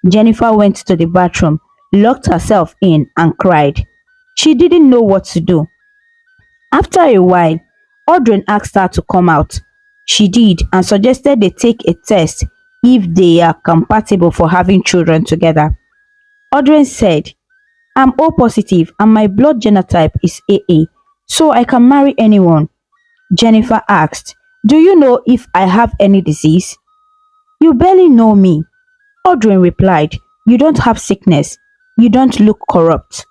Jennifer went to the bathroom, locked herself in, and cried. She didn't know what to do. After a while, Audrey asked her to come out. She did and suggested they take a test if they are compatible for having children together. Audrey said, I'm O positive and my blood genotype is AA, so I can marry anyone. Jennifer asked, do you know if I have any disease? You barely know me. Audrey replied, you don't have sickness. You don't look corrupt.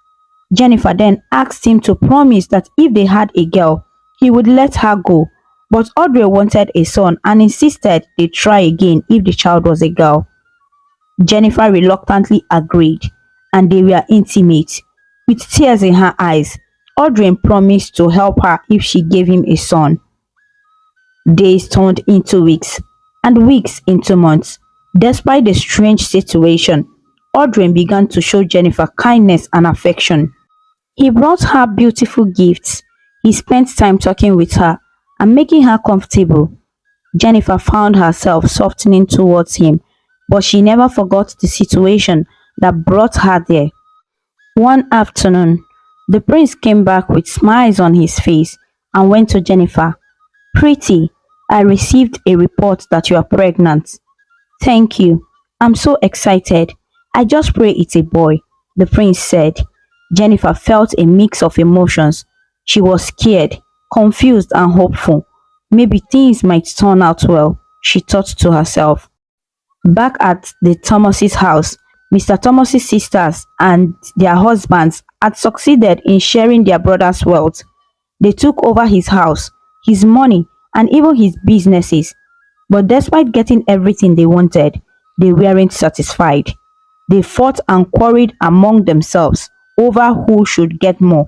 Jennifer then asked him to promise that if they had a girl, he would let her go. But Audrey wanted a son and insisted they try again if the child was a girl. Jennifer reluctantly agreed, and they were intimate. With tears in her eyes, Audrey promised to help her if she gave him a son. Days turned into weeks, and weeks into months. Despite the strange situation, Audrey began to show Jennifer kindness and affection. He brought her beautiful gifts. He spent time talking with her and making her comfortable. Jennifer found herself softening towards him, but she never forgot the situation that brought her there. One afternoon, the prince came back with smiles on his face and went to Jennifer. Pretty, I received a report that you are pregnant. Thank you. I'm so excited. I just pray it's a boy, the prince said. Jennifer felt a mix of emotions. She was scared, confused and hopeful. Maybe things might turn out well, she thought to herself. Back at the Thomas's house, Mr. Thomas's sisters and their husbands had succeeded in sharing their brother's wealth. They took over his house, his money, and even his businesses. But despite getting everything they wanted, They weren't satisfied. They fought and quarreled among themselves over who should get more.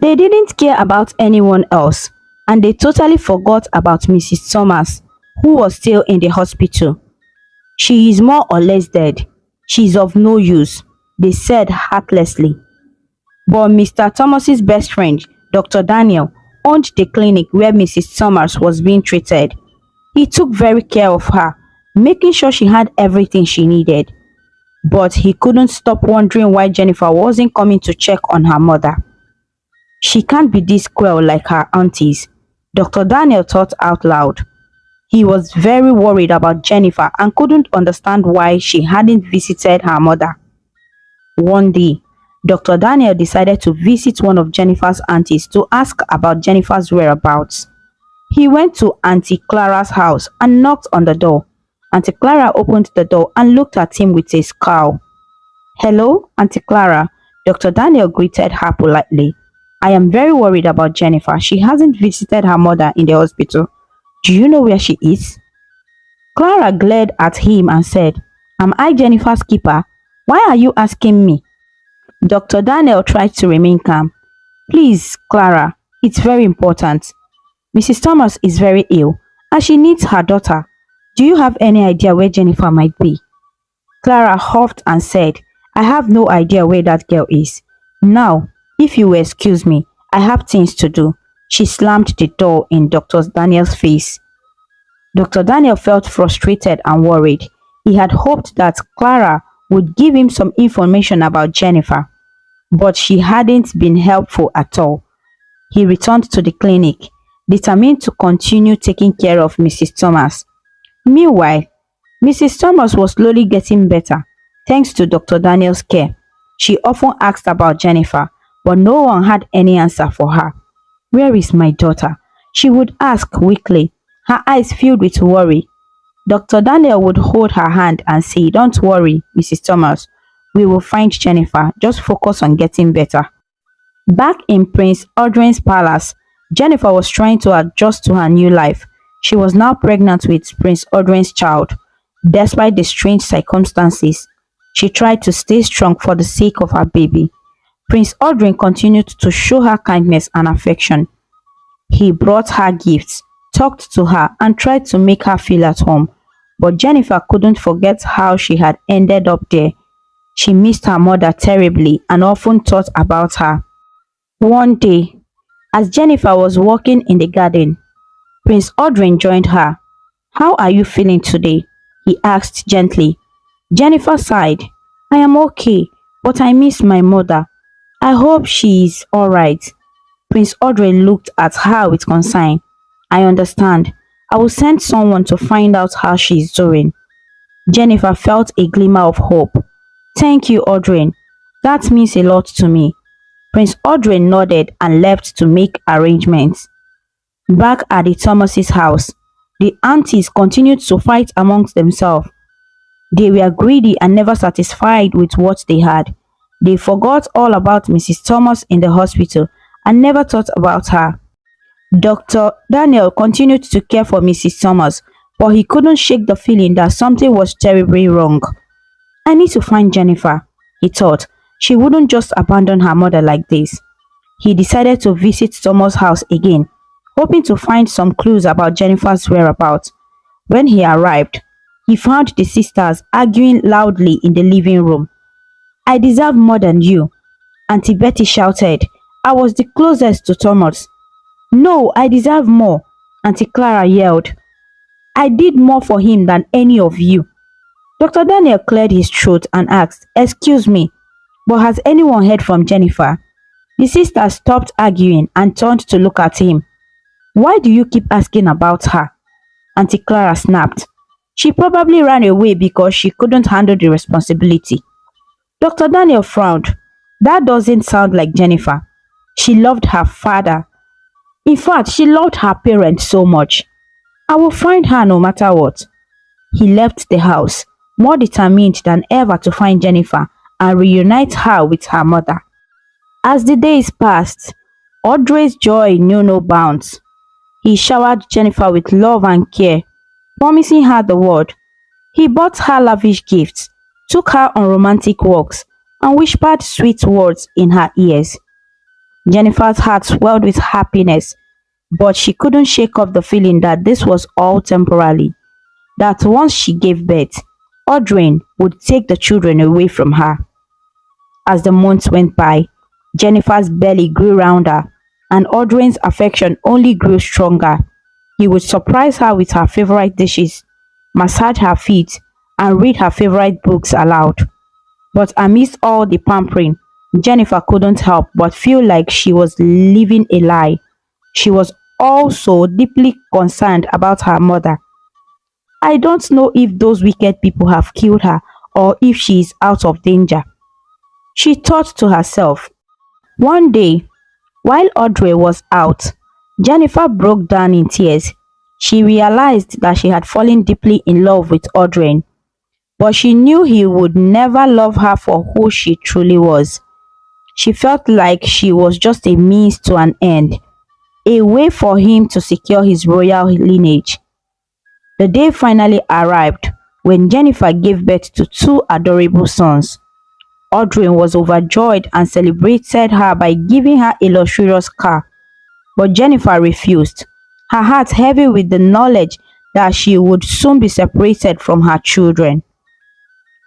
They didn't care about anyone else, and they totally forgot about Mrs. Thomas, who was still in the hospital. She is more or less dead. She is of no use, they said heartlessly. But Mr. Thomas's best friend, Dr. Daniel, owned the clinic where Mrs. Thomas was being treated. He took very care of her, making sure she had everything she needed. But he couldn't stop wondering why Jennifer wasn't coming to check on her mother. She can't be this cruel like her aunties, Dr. Daniel thought out loud. He was very worried about Jennifer and couldn't understand why she hadn't visited her mother. One day, Dr. Daniel decided to visit one of Jennifer's aunties to ask about Jennifer's whereabouts. He went to Auntie Clara's house and knocked on the door. Auntie Clara opened the door and looked at him with a scowl. "Hello, Auntie Clara," Dr. Daniel greeted her politely. "I am very worried about Jennifer. She hasn't visited her mother in the hospital. Do you know where she is?" Clara glared at him and said, "Am I Jennifer's keeper? Why are you asking me?" Dr. Daniel tried to remain calm. "Please, Clara, it's very important. Mrs. Thomas is very ill and she needs her daughter. Do you have any idea where Jennifer might be?" Clara huffed and said, "I have no idea where that girl is. Now, if you will excuse me, I have things to do." She slammed the door in Dr. Daniel's face. Dr. Daniel felt frustrated and worried. He had hoped that Clara would give him some information about Jennifer, but she hadn't been helpful at all. He returned to the clinic, determined to continue taking care of Mrs. Thomas. Meanwhile, Mrs. Thomas was slowly getting better, thanks to Dr. Daniel's care. She often asked about Jennifer, but no one had any answer for her. "Where is my daughter?" she would ask weakly, her eyes filled with worry. Dr. Daniel would hold her hand and say, "Don't worry, Mrs. Thomas. We will find Jennifer. Just focus on getting better." Back in Prince Audrey's palace, Jennifer was trying to adjust to her new life. She was now pregnant with Prince Audrey's child. Despite the strange circumstances, she tried to stay strong for the sake of her baby. Prince Audrey continued to show her kindness and affection. He brought her gifts, talked to her, and tried to make her feel at home. But Jennifer couldn't forget how she had ended up there. She missed her mother terribly and often thought about her. One day, as Jennifer was walking in the garden, Prince Audrey joined her. "How are you feeling today?" he asked gently. Jennifer sighed. "I am okay, but I miss my mother. I hope she is all right." Prince Audrey looked at her with concern. "I understand. I will send someone to find out how she is doing." Jennifer felt a glimmer of hope. "Thank you, Audrey. That means a lot to me." Prince Audrey nodded and left to make arrangements. Back at the Thomases' house, the aunties continued to fight amongst themselves. They were greedy and never satisfied with what they had. They forgot all about Mrs. Thomas in the hospital and never thought about her. Dr. Daniel continued to care for Mrs. Thomas, but he couldn't shake the feeling that something was terribly wrong. "I need to find Jennifer," he thought. "She wouldn't just abandon her mother like this." He decided to visit Thomas' house again, hoping to find some clues about Jennifer's whereabouts. When he arrived, he found the sisters arguing loudly in the living room. "I deserve more than you," Auntie Betty shouted. "I was the closest to Thomas." "No, I deserve more," Auntie Clara yelled. "I did more for him than any of you." Dr. Daniel cleared his throat and asked, "Excuse me, but has anyone heard from Jennifer?" The sisters stopped arguing and turned to look at him. "Why do you keep asking about her?" Auntie Clara snapped. "She probably ran away because she couldn't handle the responsibility." Dr. Daniel frowned. "That doesn't sound like Jennifer. She loved her father. In fact, she loved her parents so much. I will find her no matter what." He left the house, more determined than ever to find Jennifer and reunite her with her mother. As the days passed, Audrey's joy knew no bounds. He showered Jennifer with love and care, promising her the world. He bought her lavish gifts, took her on romantic walks, and whispered sweet words in her ears. Jennifer's heart swelled with happiness, but she couldn't shake off the feeling that this was all temporary, that once she gave birth, Audrey would take the children away from her. As the months went by, Jennifer's belly grew rounder, and Audrey's affection only grew stronger. He would surprise her with her favorite dishes, massage her feet, and read her favorite books aloud. But amidst all the pampering, Jennifer couldn't help but feel like she was living a lie. She was also deeply concerned about her mother. I don't know if those wicked people have killed her or if she is out of danger, she thought to herself. One day, while Audrey was out, Jennifer broke down in tears. She realized that she had fallen deeply in love with Audrey, but she knew he would never love her for who she truly was. She felt like she was just a means to an end, a way for him to secure his royal lineage. The day finally arrived when Jennifer gave birth to two adorable sons. Audrey was overjoyed and celebrated her by giving her a luxurious car, but Jennifer refused, her heart heavy with the knowledge that she would soon be separated from her children.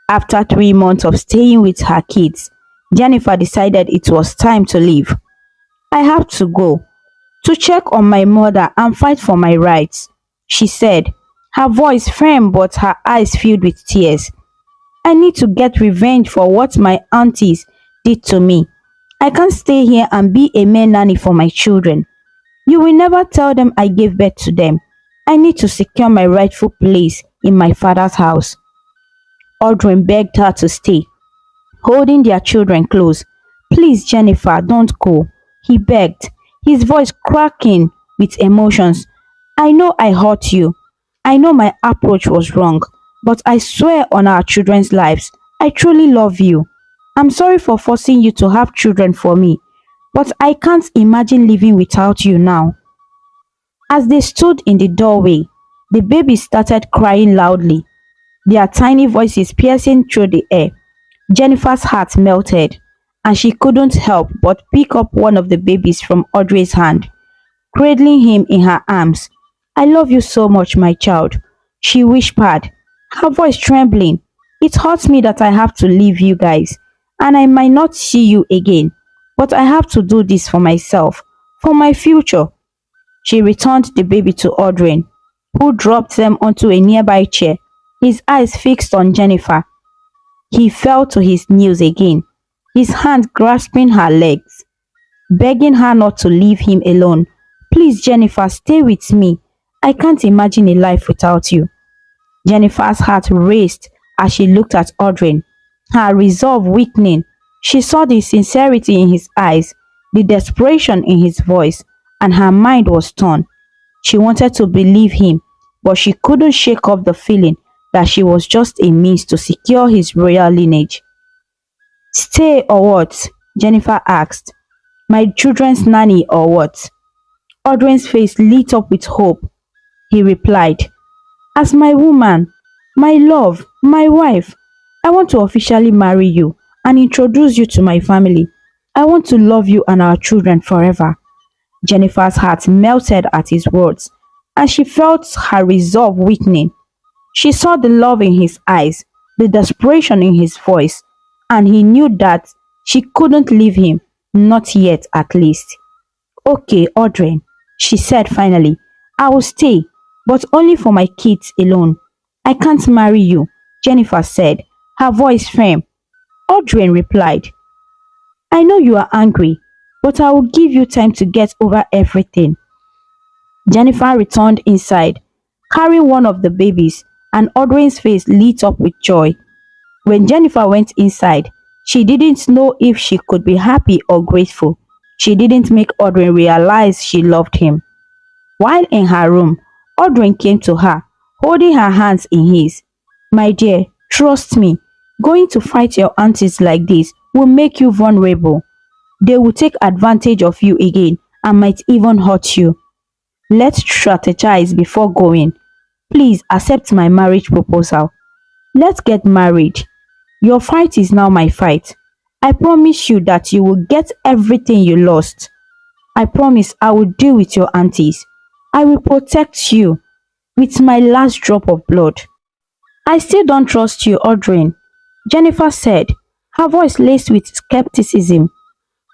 After 3 months of staying with her kids, Jennifer decided it was time to leave. I have to go to check on my mother and fight for my rights, she said, her voice firm but her eyes filled with tears. I need to get revenge for what my aunties did to me. I can't stay here and be a mere nanny for my children. You will never tell them I gave birth to them. I need to secure my rightful place in my father's house. Audrey begged her to stay, holding their children close. Please, Jennifer, don't go, he begged, his voice cracking with emotions. I know I hurt you. I know my approach was wrong, but I swear on our children's lives, I truly love you. I'm sorry for forcing you to have children for me, but I can't imagine living without you now. As they stood in the doorway, the babies started crying loudly, their tiny voices piercing through the air. Jennifer's heart melted, and she couldn't help but pick up one of the babies from Audrey's hand, cradling him in her arms. I love you so much, my child, she whispered, her voice trembling. It hurts me that I have to leave you guys, and I might not see you again, but I have to do this for myself, for my future. She returned the baby to Audrey, who dropped them onto a nearby chair, his eyes fixed on Jennifer. He fell to his knees again, his hand grasping her legs, begging her not to leave him alone. Please, Jennifer, stay with me. I can't imagine a life without you. Jennifer's heart raced as she looked at Audrey, her resolve weakening. She saw the sincerity in his eyes, the desperation in his voice, and her mind was torn. She wanted to believe him, but she couldn't shake off the feeling that she was just a means to secure his royal lineage. Stay or what? Jennifer asked. My children's nanny or what? Audrey's face lit up with hope. He replied, as my woman, my love, my wife, I want to officially marry you and introduce you to my family. I want to love you and our children forever. Jennifer's heart melted at his words, and she felt her resolve weakening. She saw the love in his eyes, the desperation in his voice, and he knew that she couldn't leave him, not yet at least. Okay, Audrey, she said finally, I will stay, but only for my kids alone. I can't marry you, Jennifer said, her voice firm. Audrey replied, I know you are angry, but I will give you time to get over everything. Jennifer returned inside, carrying one of the babies, and Audrey's face lit up with joy. When Jennifer went inside, she didn't know if she could be happy or grateful. She didn't make Audrey realize she loved him. While in her room, Audrey came to her, holding her hands in his. My dear, trust me, going to fight your aunties like this will make you vulnerable. They will take advantage of you again and might even hurt you. Let's strategize before going. Please accept my marriage proposal. Let's get married. Your fight is now my fight. I promise you that you will get everything you lost. I promise I will deal with your aunties. I will protect you with my last drop of blood. I still don't trust you, Audrey, Jennifer said, her voice laced with skepticism.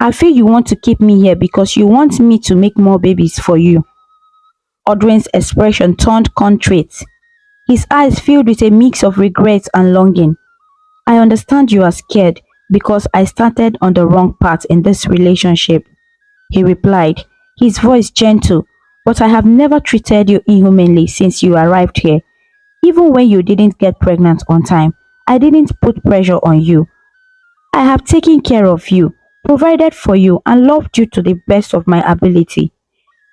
I feel you want to keep me here because you want me to make more babies for you. Audrey's expression turned contrite, his eyes filled with a mix of regret and longing. I understand you are scared because I started on the wrong path in this relationship, he replied, his voice gentle. But I have never treated you inhumanly since you arrived here. Even when you didn't get pregnant on time, I didn't put pressure on you. I have taken care of you, provided for you, and loved you to the best of my ability.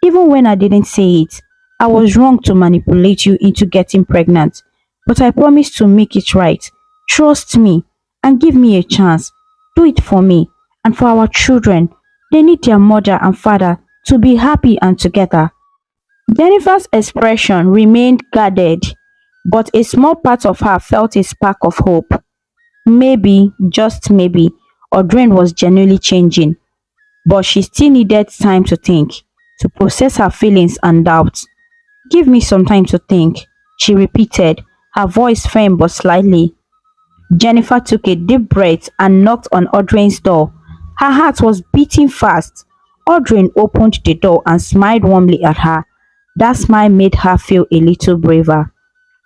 Even when I didn't say it, I was wrong to manipulate you into getting pregnant. But I promise to make it right. Trust me and give me a chance. Do it for me and for our children. They need their mother and father to be happy and together. Jennifer's expression remained guarded, but a small part of her felt a spark of hope. Maybe, just maybe, Audrey was genuinely changing, but she still needed time to think, to process her feelings and doubts. Give me some time to think, she repeated, her voice firm but slightly. Jennifer took a deep breath and knocked on Audrey's door. Her heart was beating fast. Audrey opened the door and smiled warmly at her. That smile made her feel a little braver.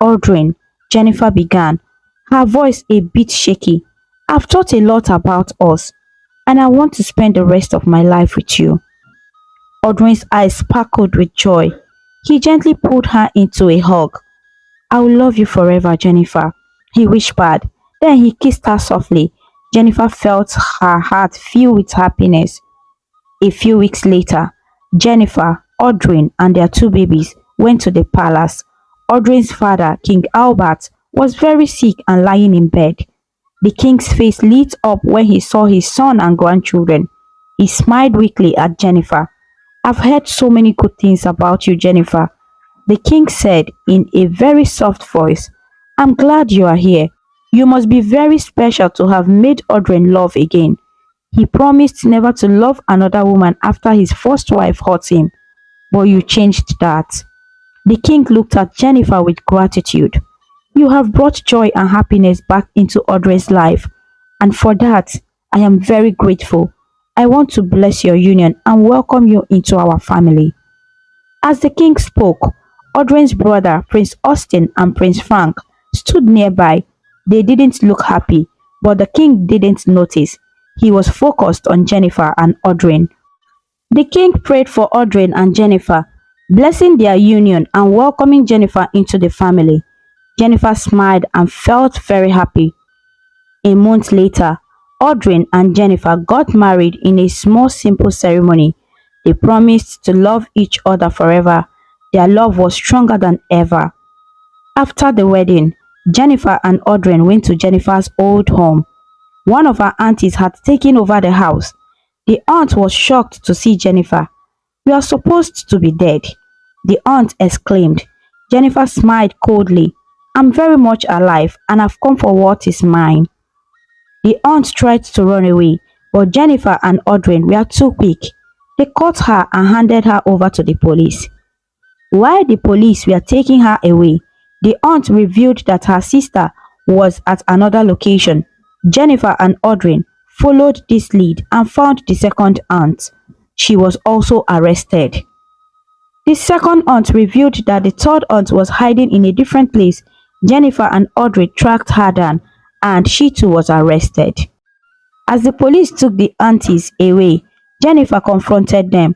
Audrey, Jennifer began, her voice a bit shaky. I've thought a lot about us, and I want to spend the rest of my life with you. Audrey's eyes sparkled with joy. He gently pulled her into a hug. I will love you forever, Jennifer, he whispered. Then he kissed her softly. Jennifer felt her heart fill with happiness. A few weeks later, Jennifer, Audrey, and their two babies went to the palace. Audrey's father, King Albert, was very sick and lying in bed. The king's face lit up when he saw his son and grandchildren. He smiled weakly at Jennifer. I've heard so many good things about you, Jennifer, the king said in a very soft voice. I'm glad you are here. You must be very special to have made Audrey love again. He promised never to love another woman after his first wife hurt him, but you changed that. The king looked at Jennifer with gratitude. You have brought joy and happiness back into Audrey's life, and for that, I am very grateful. I want to bless your union and welcome you into our family. As the king spoke, Audrey's brother, Prince Austin, and Prince Frank stood nearby. They didn't look happy, but the king didn't notice. He was focused on Jennifer and Audrey. The king prayed for Audrey and Jennifer, blessing their union and welcoming Jennifer into the family. Jennifer smiled and felt very happy. A month later, Audrey and Jennifer got married in a small simple ceremony. They promised to love each other forever. Their love was stronger than ever. After the wedding, Jennifer and Audrey went to Jennifer's old home. One of her aunties had taken over the house. The aunt was shocked to see Jennifer. We are supposed to be dead, the aunt exclaimed. Jennifer smiled coldly. I'm very much alive and I've come for what is mine. The aunt tried to run away, but Jennifer and Audrey were too quick. They caught her and handed her over to the police. While the police were taking her away, the aunt revealed that her sister was at another location. Jennifer and Audrey followed this lead and found the second aunt. She was also arrested. The second aunt revealed that the third aunt was hiding in a different place. Jennifer and Audrey tracked her down and she too was arrested. As the police took the aunties away, Jennifer confronted them.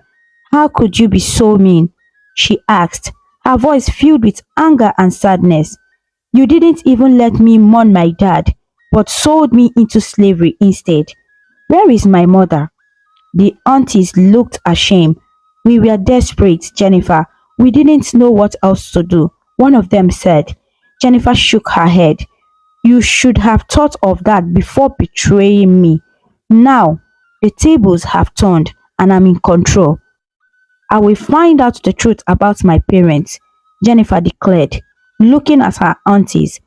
How could you be so mean? She asked, her voice filled with anger and sadness. You didn't even let me mourn my dad, but sold me into slavery instead. Where is my mother? The aunties looked ashamed. We were desperate, Jennifer. We didn't know what else to do, one of them said. Jennifer shook her head. You should have thought of that before betraying me. Now, the tables have turned and I'm in control. I will find out the truth about my parents, Jennifer declared, looking at her aunties.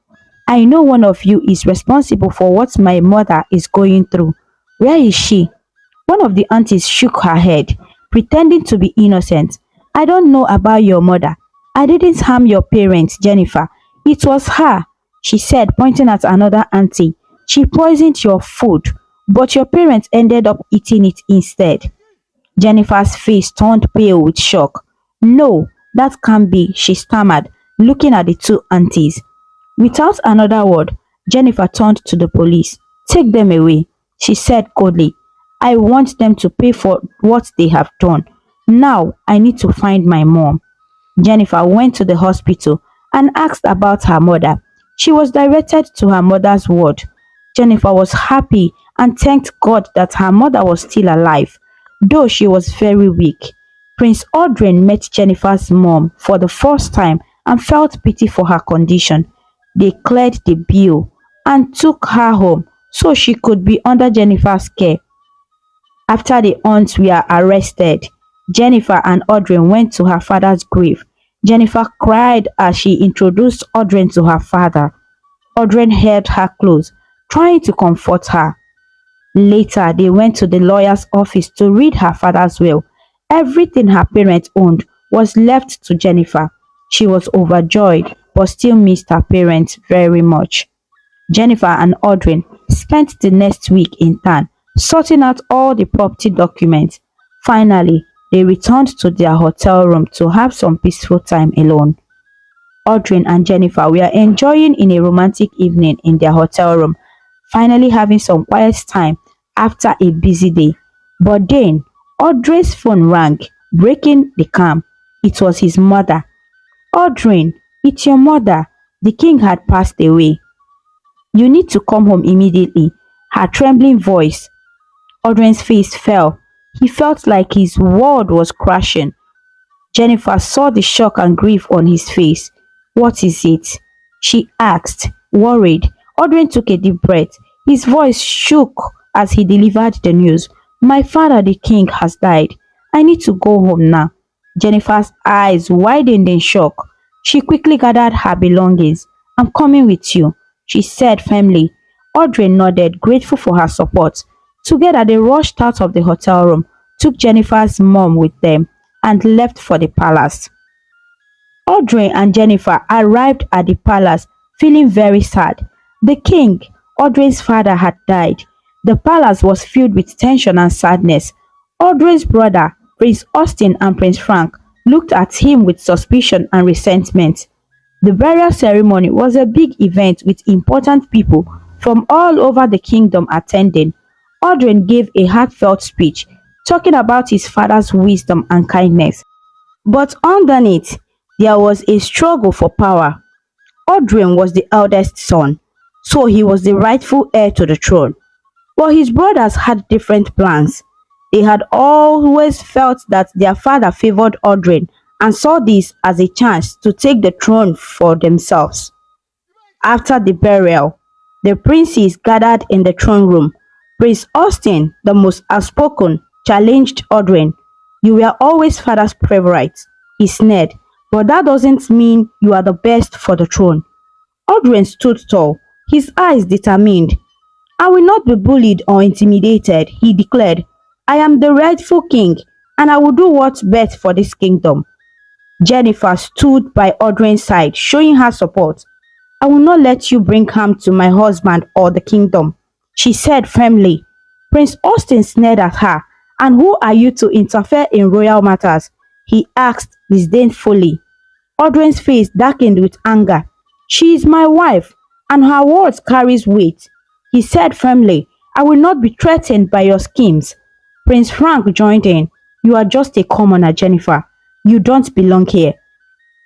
I know one of you is responsible for what my mother is going through. Where is she? One of the aunties shook her head, pretending to be innocent. I don't know about your mother. I didn't harm your parents, Jennifer. It was her, she said, pointing at another auntie. She poisoned your food, but your parents ended up eating it instead. Jennifer's face turned pale with shock. No, that can't be, she stammered, looking at the two aunties. Without another word, Jennifer turned to the police. Take them away, she said coldly. I want them to pay for what they have done. Now I need to find my mom. Jennifer went to the hospital and asked about her mother. She was directed to her mother's ward. Jennifer was happy and thanked God that her mother was still alive, though she was very weak. Prince Aldrin met Jennifer's mom for the first time and felt pity for her condition. They cleared the bill and took her home so she could be under Jennifer's care. After the aunts were arrested, Jennifer and Audrey went to her father's grave. Jennifer cried as she introduced Audrey to her father. Audrey held her close, trying to comfort her. Later, they went to the lawyer's office to read her father's will. Everything her parents owned was left to Jennifer. She was overjoyed but still missed her parents very much. Jennifer and Audrey spent the next week in town sorting out all the property documents. Finally, they returned to their hotel room to have some peaceful time alone. Audrey and Jennifer were enjoying in a romantic evening in their hotel room, finally having some quiet time after a busy day. But then, Audrey's phone rang, breaking the calm. It was his mother. Audrey, it's your mother. The king had passed away. You need to come home immediately. Her trembling voice. Audrey's face fell. He felt like his world was crashing. Jennifer saw the shock and grief on his face. What is it? She asked, worried. Audrey took a deep breath. His voice shook as he delivered the news. My father, the king, has died. I need to go home now. Jennifer's eyes widened in shock. She quickly gathered her belongings. I'm coming with you, she said firmly. Audrey nodded, grateful for her support. Together, they rushed out of the hotel room, took Jennifer's mom with them, and left for the palace. Audrey and Jennifer arrived at the palace feeling very sad. The king, Audrey's father, had died. The palace was filled with tension and sadness. Audrey's brother, Prince Austin and Prince Frank, looked at him with suspicion and resentment. The burial ceremony was a big event with important people from all over the kingdom attending. Audrey gave a heartfelt speech, talking about his father's wisdom and kindness. But underneath, there was a struggle for power. Audrey was the eldest son, so he was the rightful heir to the throne. But his brothers had different plans. They had always felt that their father favored Audrey and saw this as a chance to take the throne for themselves. After the burial, the princes gathered in the throne room. Prince Austin, the most outspoken, challenged Audrey. You were always father's favorite, he sneered, but that doesn't mean you are the best for the throne. Audrey stood tall, his eyes determined. I will not be bullied or intimidated, he declared. I am the rightful king, and I will do what's best for this kingdom. Jennifer stood by Audrey's side, showing her support. I will not let you bring harm to my husband or the kingdom, she said firmly. Prince Austin sneered at her. And who are you to interfere in royal matters? He asked disdainfully. Audrey's face darkened with anger. She is my wife, and her words carries weight, he said firmly. I will not be threatened by your schemes. Prince Frank joined in. You are just a commoner, Jennifer. You don't belong here.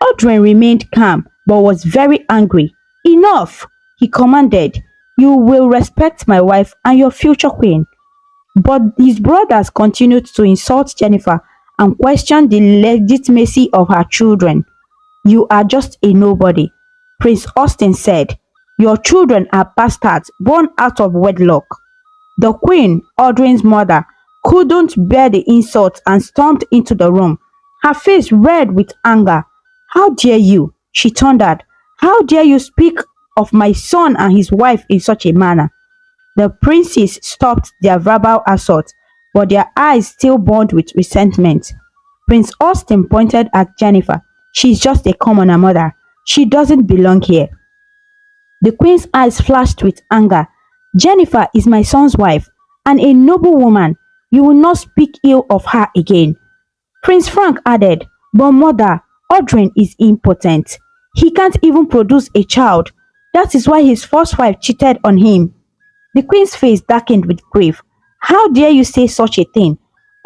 Audrey remained calm, but was very angry. Enough, he commanded. You will respect my wife and your future queen. But his brothers continued to insult Jennifer and question the legitimacy of her children. You are just a nobody, Prince Austin said. Your children are bastards born out of wedlock. The queen, Audrey's mother, couldn't bear the insult and stormed into the room, her face red with anger. How dare you? She thundered. How dare you speak of my son and his wife in such a manner." The princes stopped their verbal assault, but their eyes still burned with resentment. Prince Austin pointed at Jennifer. "She's just a commoner, mother. She doesn't belong here." The queen's eyes flashed with anger. "Jennifer is my son's wife and a noble woman. You will not speak ill of her again." Prince Frank added, "But mother, Audrey is impotent. He can't even produce a child. That is why his first wife cheated on him." The queen's face darkened with grief. "How dare you say such a thing?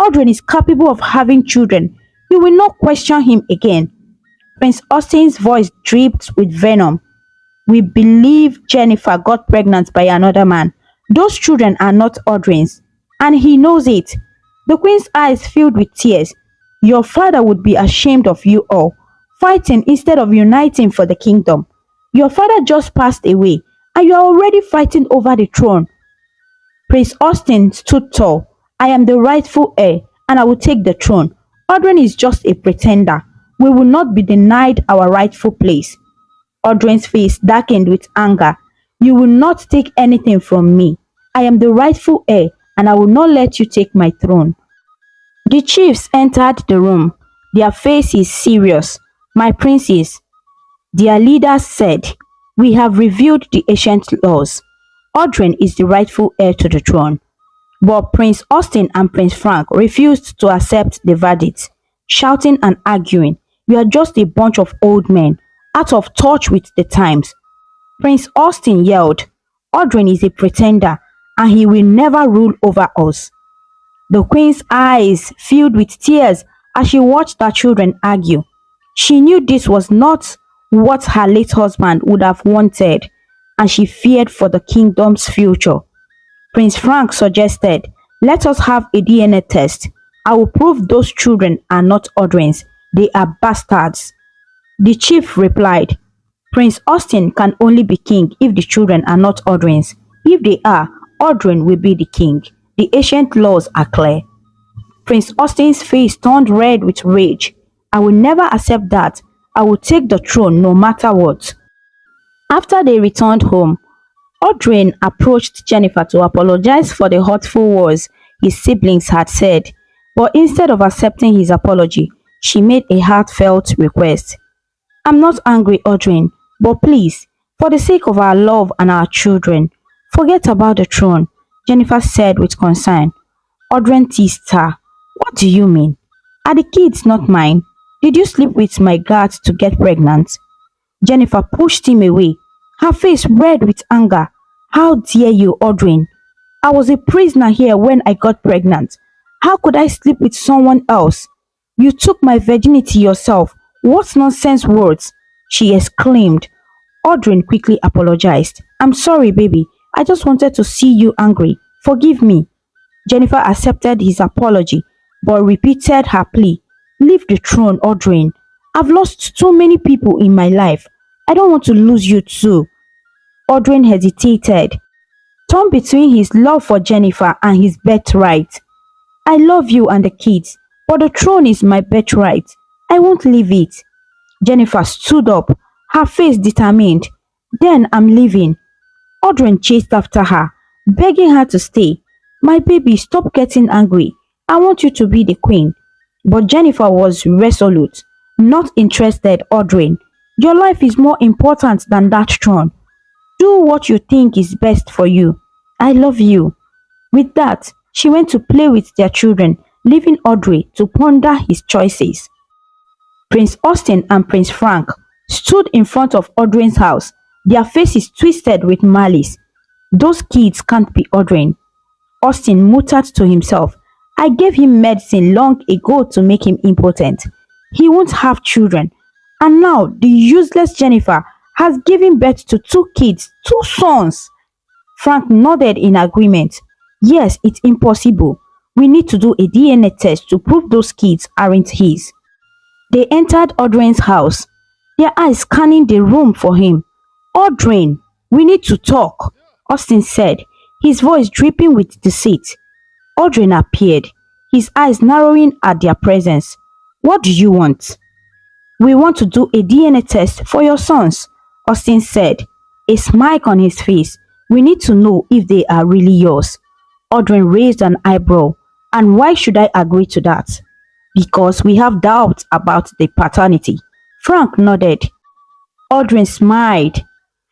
Audrey is capable of having children. You will not question him again." Prince Austin's voice dripped with venom. "We believe Jennifer got pregnant by another man. Those children are not Audrey's, and he knows it." The queen's eyes filled with tears. "Your father would be ashamed of you all, fighting instead of uniting for the kingdom. Your father just passed away, and you are already fighting over the throne." Prince Austin stood tall. "I am the rightful heir, and I will take the throne. Audrey is just a pretender. We will not be denied our rightful place." Audrey's face darkened with anger. "You will not take anything from me. I am the rightful heir, and I will not let you take my throne." The chiefs entered the room, their faces serious. "My princes," their leaders said, "we have reviewed the ancient laws. Audrey is the rightful heir to the throne." But Prince Austin and Prince Frank refused to accept the verdict, shouting and arguing. "You are just a bunch of old men, out of touch with the times." Prince Austin yelled, "Audrey is a pretender, and he will never rule over us." The queen's eyes filled with tears as she watched her children argue. She knew this was not what her late husband would have wanted, and she feared for the kingdom's future. Prince Frank suggested, "Let us have a DNA test. I will prove those children are not Audrey's. They are bastards." The chief replied, "Prince Austin can only be king if the children are not Audrey's. If they are, Audrey will be the king. The ancient laws are clear." Prince Austin's face turned red with rage. "I will never accept that. I will take the throne no matter what." After they returned home, Audrey approached Jennifer to apologize for the hurtful words his siblings had said, but instead of accepting his apology, she made a heartfelt request. "I'm not angry, Audrey, but please, for the sake of our love and our children, forget about the throne," Jennifer said with concern. Audrey teased her. "What do you mean? Are the kids not mine? Did you sleep with my guards to get pregnant?" Jennifer pushed him away, her face red with anger. "How dare you, Audrey? I was a prisoner here when I got pregnant. How could I sleep with someone else? You took my virginity yourself. What nonsense words!" she exclaimed. Audrey quickly apologized. "I'm sorry, baby. I just wanted to see you angry. Forgive me." Jennifer accepted his apology, but repeated her plea. "Leave the throne, Audrey. I've lost too many people in my life. I don't want to lose you too." Audrey hesitated, torn between his love for Jennifer and his birthright. "I love you and the kids, but the throne is my birthright. I won't leave it." Jennifer stood up, her face determined. "Then I'm leaving." Audrey chased after her, begging her to stay. "My baby, stop getting angry. I want you to be the queen." But Jennifer was resolute. "Not interested, Audrey. Your life is more important than that throne. Do what you think is best for you. I love you." With that, she went to play with their children, leaving Audrey to ponder his choices. Prince Austin and Prince Frank stood in front of Audrey's house, their faces twisted with malice. "Those kids can't be Audrey." Austin muttered to himself. "I gave him medicine long ago to make him impotent. He won't have children. And now the useless Jennifer has given birth to two kids, two sons." Frank nodded in agreement. "Yes, it's impossible. We need to do a DNA test to prove those kids aren't his." They entered Audrey's house, their eyes scanning the room for him. "Audrey, we need to talk," Austin said, his voice dripping with deceit. Audrey appeared, his eyes narrowing at their presence. "What do you want?" "We want to do a DNA test for your sons," Austin said. a smile on his face. We need to know if they are really yours. Audrey raised an eyebrow. And why should I agree to that? Because we have doubts about the paternity. Frank nodded. Audrey smiled.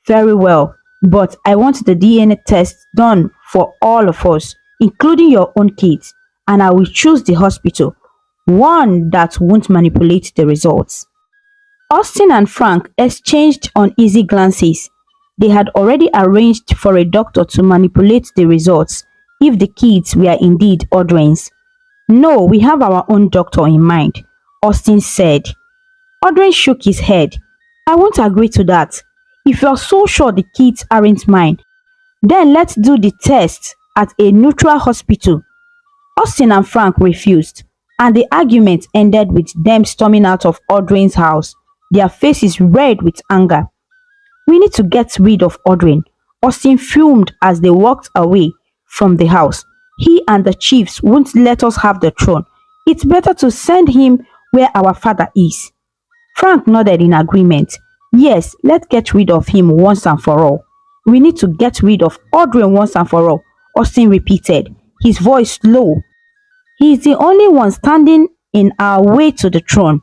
Very well, but I want the DNA test done for all of us, including your own kids, and I will choose the hospital, one that won't manipulate the results. Austin and Frank exchanged uneasy glances. They had already arranged for a doctor to manipulate the results if the kids were indeed Audrey's. No, we have our own doctor in mind, Austin said. Audrey shook his head. I won't agree to that. If you're so sure the kids aren't mine, then let's do the test at a neutral hospital. Austin and Frank refused, and the argument ended with them storming out of Audrey's house, their faces red with anger. We need to get rid of Audrey. Austin fumed as they walked away from the house. He and the chiefs won't let us have the throne. It's better to send him where our father is. Frank nodded in agreement. Yes, let's get rid of him once and for all. We need to get rid of Audrey once and for all, Austin repeated, his voice low. He is the only one standing in our way to the throne.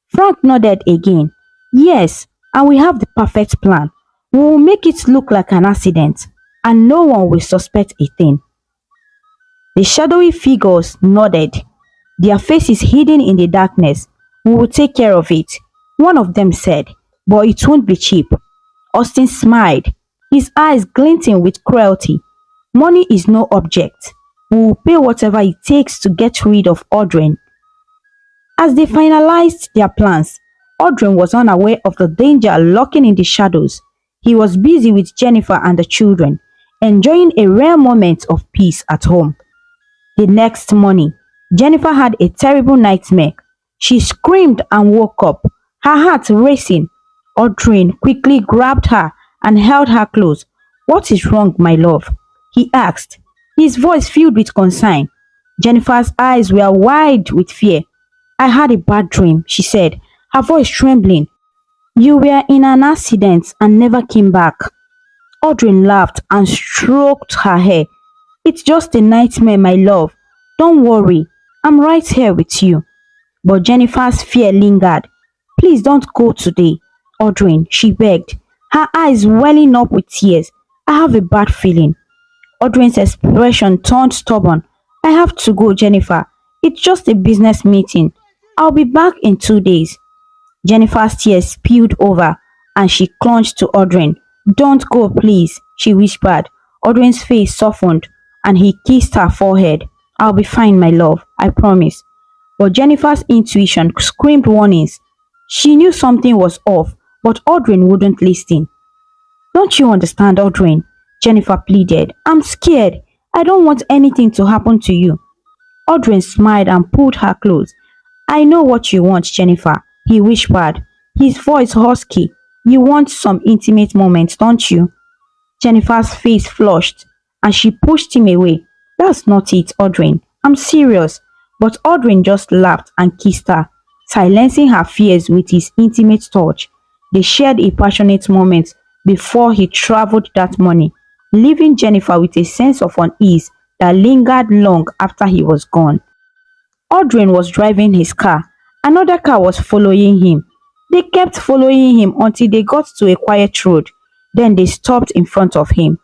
Frank nodded again. Yes, and we have the perfect plan. We will make it look like an accident, and no one will suspect a thing. The shadowy figures nodded, their faces hidden in the darkness. We will take care of it, one of them said, but it won't be cheap. Austin smiled, his eyes glinting with cruelty. Money is no object. We will pay whatever it takes to get rid of Audrey. As they finalized their plans, Audrey was unaware of the danger lurking in the shadows. He was busy with Jennifer and the children, enjoying a rare moment of peace at home. The next morning, Jennifer had a terrible nightmare. She screamed and woke up, her heart racing. Audrey quickly grabbed her and held her close. What is wrong, my love? He asked, his voice filled with concern. Jennifer's eyes were wide with fear. I had a bad dream, she said, her voice trembling. You were in an accident and never came back. Audrey laughed and stroked her hair. It's just a nightmare, my love. Don't worry, I'm right here with you. But Jennifer's fear lingered. Please don't go today, Audrey, she begged, her eyes welling up with tears. I have a bad feeling. Audrey's expression turned stubborn. I have to go, Jennifer. It's just a business meeting. I'll be back in 2 days. Jennifer's tears spilled over and she clung to Audrey. Don't go, please, she whispered. Audrey's face softened and he kissed her forehead. I'll be fine, my love, I promise. But Jennifer's intuition screamed warnings. She knew something was off, but Audrey wouldn't listen. Don't you understand, Audrey? Jennifer pleaded. I'm scared. I don't want anything to happen to you. Audrey smiled and pulled her close. I know what you want, Jennifer, he whispered, his voice husky. You want some intimate moments, don't you? Jennifer's face flushed and she pushed him away. That's not it, Audrey. I'm serious. But Audrey just laughed and kissed her, silencing her fears with his intimate touch. They shared a passionate moment before he traveled that morning, leaving Jennifer with a sense of unease that lingered long after he was gone. Audrey was driving his car. Another car was following him. They kept following him until they got to a quiet road. Then they stopped in front of him.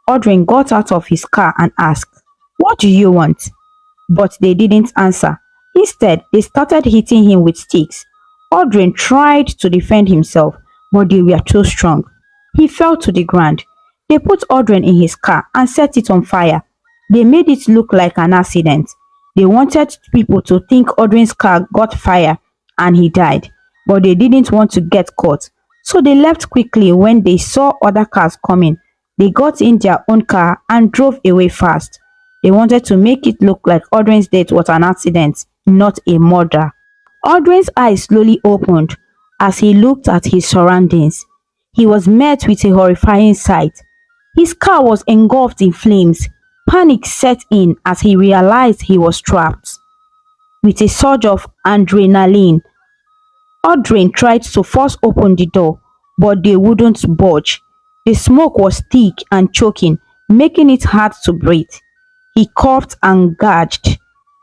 Audrey got out of his car and asked, What do you want? But they didn't answer. Instead, they started hitting him with sticks. Audrey tried to defend himself, but they were too strong. He fell to the ground. They put Audrey in his car and set it on fire. They made it look like an accident. They wanted people to think Audrey's car got fire and he died, but they didn't want to get caught. So they left quickly when they saw other cars coming. They got in their own car and drove away fast. They wanted to make it look like Audrey's death was an accident, not a murder. Audrey's eyes slowly opened as he looked at his surroundings. He was met with a horrifying sight. His car was engulfed in flames. Panic set in as he realized he was trapped. With a surge of adrenaline, Audrey tried to force open the door, but they wouldn't budge. The smoke was thick and choking, making it hard to breathe. He coughed and gasped,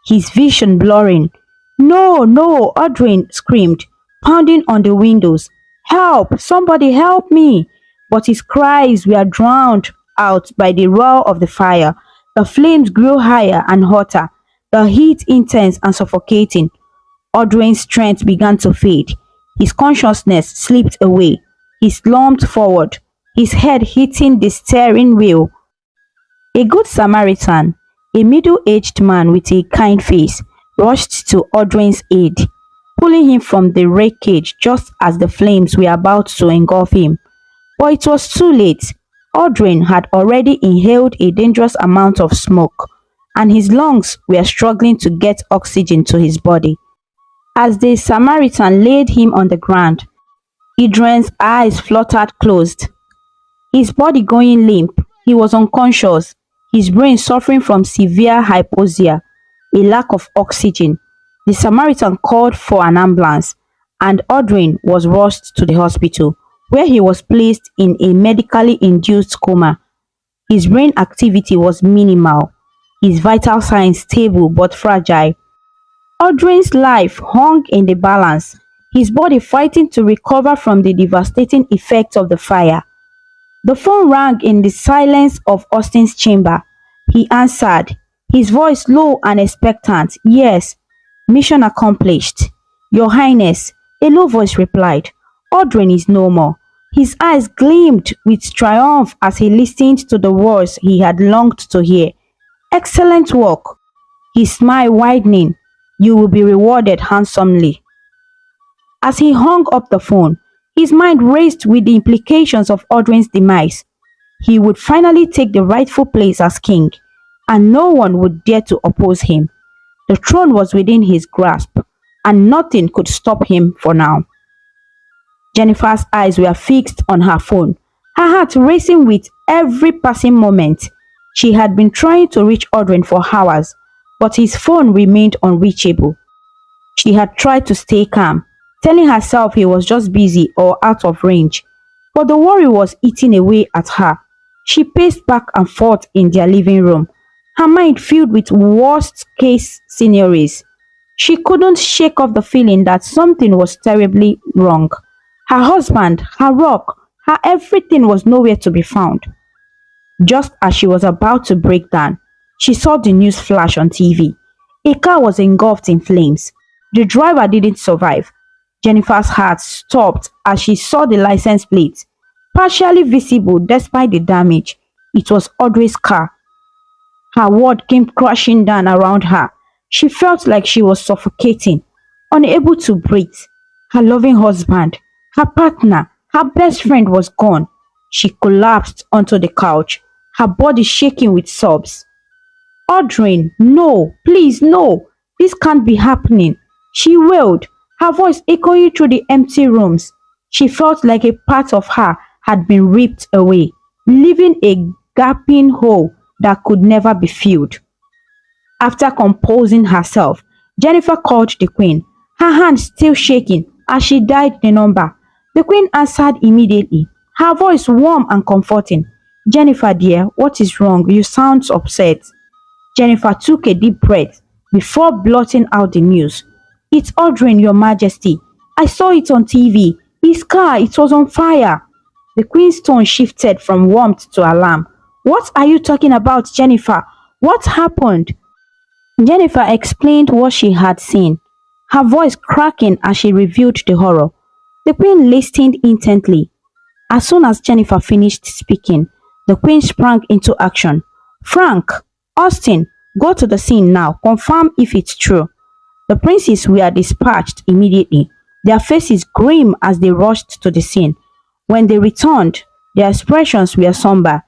his vision blurring. No, no, Audrey screamed, pounding on the windows. Help! Somebody help me! But his cries were drowned out by the roar of the fire. The flames grew higher and hotter, the heat intense and suffocating. Audrey's strength began to fade. His consciousness slipped away. He slumped forward, his head hitting the steering wheel. A good Samaritan, a middle-aged man with a kind face, rushed to Audrey's aid, pulling him from the wreckage just as the flames were about to engulf him. But it was too late. Audrey had already inhaled a dangerous amount of smoke, and his lungs were struggling to get oxygen to his body. As the Samaritan laid him on the ground, Adrian's eyes fluttered closed, his body going limp. He was unconscious, his brain suffering from severe hypoxia, a lack of oxygen. The Samaritan called for an ambulance, and Audrey was rushed to the hospital, where he was placed in a medically induced coma. His brain activity was minimal, his vital signs stable but fragile. Audrey's life hung in the balance, his body fighting to recover from the devastating effects of the fire. The phone rang in the silence of Austin's chamber. He answered, his voice low and expectant. Yes, mission accomplished. Your Highness, a low voice replied. Audrey is no more. His eyes gleamed with triumph as he listened to the words he had longed to hear. Excellent work. His smile widening. You will be rewarded handsomely. As he hung up the phone, his mind raced with the implications of Audrey's demise. He would finally take the rightful place as king, and no one would dare to oppose him. The throne was within his grasp, and nothing could stop him for now. Jennifer's eyes were fixed on her phone, her heart racing with every passing moment. She had been trying to reach Audrey for hours, but his phone remained unreachable. She had tried to stay calm, telling herself he was just busy or out of range, but the worry was eating away at her. She paced back and forth in their living room, her mind filled with worst-case scenarios. She couldn't shake off the feeling that something was terribly wrong. Her husband, her rock, her everything was nowhere to be found. Just as she was about to break down, she saw the news flash on TV. A car was engulfed in flames. The driver didn't survive. Jennifer's heart stopped as she saw the license plate, partially visible despite the damage. It was Audrey's car. Her world came crashing down around her. She felt like she was suffocating, unable to breathe. Her loving husband, her partner, her best friend was gone. She collapsed onto the couch, her body shaking with sobs. Audrey, no, please no, this can't be happening. She wailed, her voice echoing through the empty rooms. She felt like a part of her had been ripped away, leaving a gaping hole that could never be filled. After composing herself, Jennifer called the Queen, her hand still shaking as she dialed the number. The Queen answered immediately, her voice warm and comforting. Jennifer dear, what is wrong? You sound upset. Jennifer took a deep breath before blurting out the news. It's Audrey, Your Majesty. I saw it on TV. His car, it was on fire. The Queen's tone shifted from warmth to alarm. What are you talking about, Jennifer? What happened? Jennifer explained what she had seen, her voice cracking as she revealed the horror. The Queen listened intently. As soon as Jennifer finished speaking, the Queen sprang into action. Frank, Austin, go to the scene now. Confirm if it's true. The princes were dispatched immediately, their faces grim as they rushed to the scene. When they returned, their expressions were somber,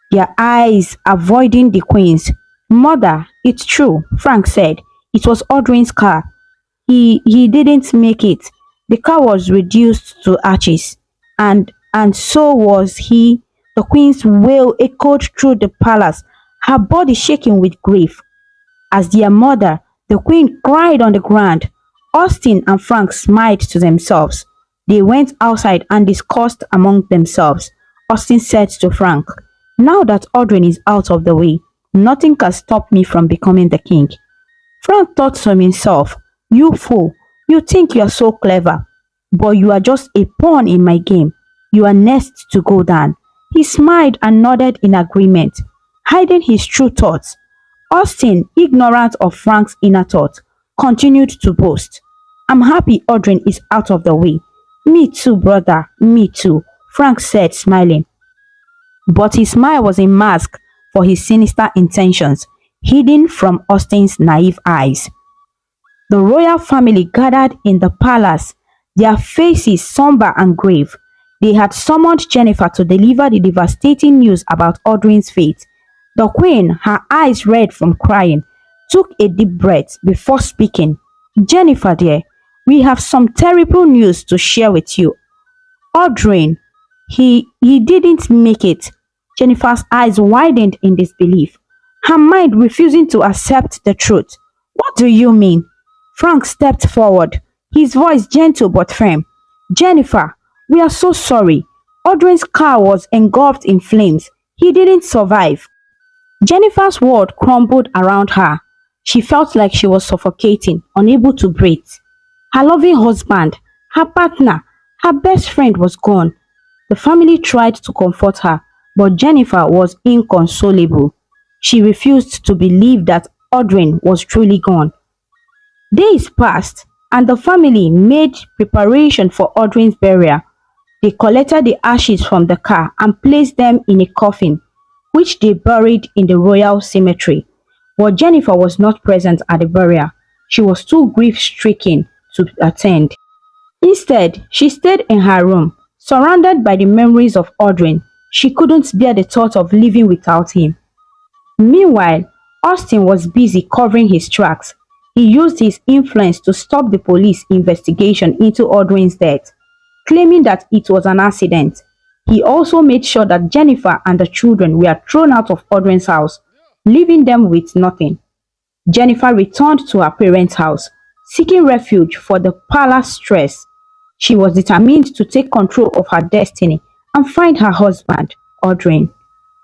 their eyes avoiding the Queen's. Mother, it's true, Frank said. It was Audrey's car. He didn't make it. The car was reduced to ashes, and so was he. The Queen's wail echoed through the palace, her body shaking with grief. As their mother, the Queen cried on the ground. Austin and Frank smiled to themselves. They went outside and discussed among themselves. Austin said to Frank. Now that Audrey is out of the way, nothing can stop me from becoming the king. Frank thought to himself, you fool, you think you are so clever, but you are just a pawn in my game. You are next to go down. He smiled and nodded in agreement, hiding his true thoughts. Austin, ignorant of Frank's inner thought, continued to boast. I'm happy Audrey is out of the way. Me too, brother, me too, Frank said, smiling. But his smile was a mask for his sinister intentions, hidden from Austin's naive eyes. The royal family gathered in the palace, their faces somber and grave. They had summoned Jennifer to deliver the devastating news about Audrey's fate. The queen, her eyes red from crying, took a deep breath before speaking. Jennifer dear, we have some terrible news to share with you. Audrey, he didn't make it. Jennifer's eyes widened in disbelief, her mind refusing to accept the truth. What do you mean? Frank stepped forward, his voice gentle but firm. Jennifer, we are so sorry. Audrey's car was engulfed in flames. He didn't survive. Jennifer's world crumbled around her. She felt like she was suffocating, unable to breathe. Her loving husband, her partner, her best friend was gone. The family tried to comfort her, but Jennifer was inconsolable. She refused to believe that Audrey was truly gone. Days passed, and the family made preparation for Audrey's burial. They collected the ashes from the car and placed them in a coffin, which they buried in the royal cemetery. But Jennifer was not present at the burial. She was too grief-stricken to attend. Instead, she stayed in her room, surrounded by the memories of Audrey. She couldn't bear the thought of living without him. Meanwhile, Austin was busy covering his tracks. He used his influence to stop the police investigation into Audrey's death, claiming that it was an accident. He also made sure that Jennifer and the children were thrown out of Audrey's house, leaving them with nothing. Jennifer returned to her parents' house, seeking refuge for the palace stress. She was determined to take control of her destiny and find her husband, Audrey,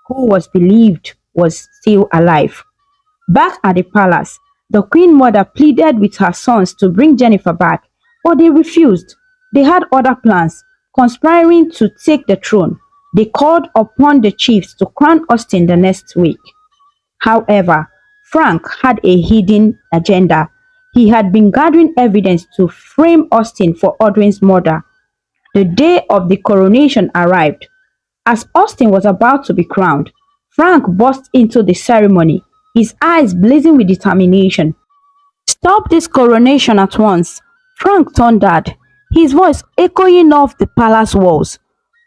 who was believed was still alive. Back at the palace, the queen mother pleaded with her sons to bring Jennifer back, but they refused. They had other plans, conspiring to take the throne. They called upon the chiefs to crown Austin the next week. However, Frank had a hidden agenda. He had been gathering evidence to frame Austin for Audrey's murder. The day of the coronation arrived. As Austin was about to be crowned, Frank burst into the ceremony, his eyes blazing with determination. Stop this coronation at once, Frank thundered, his voice echoing off the palace walls.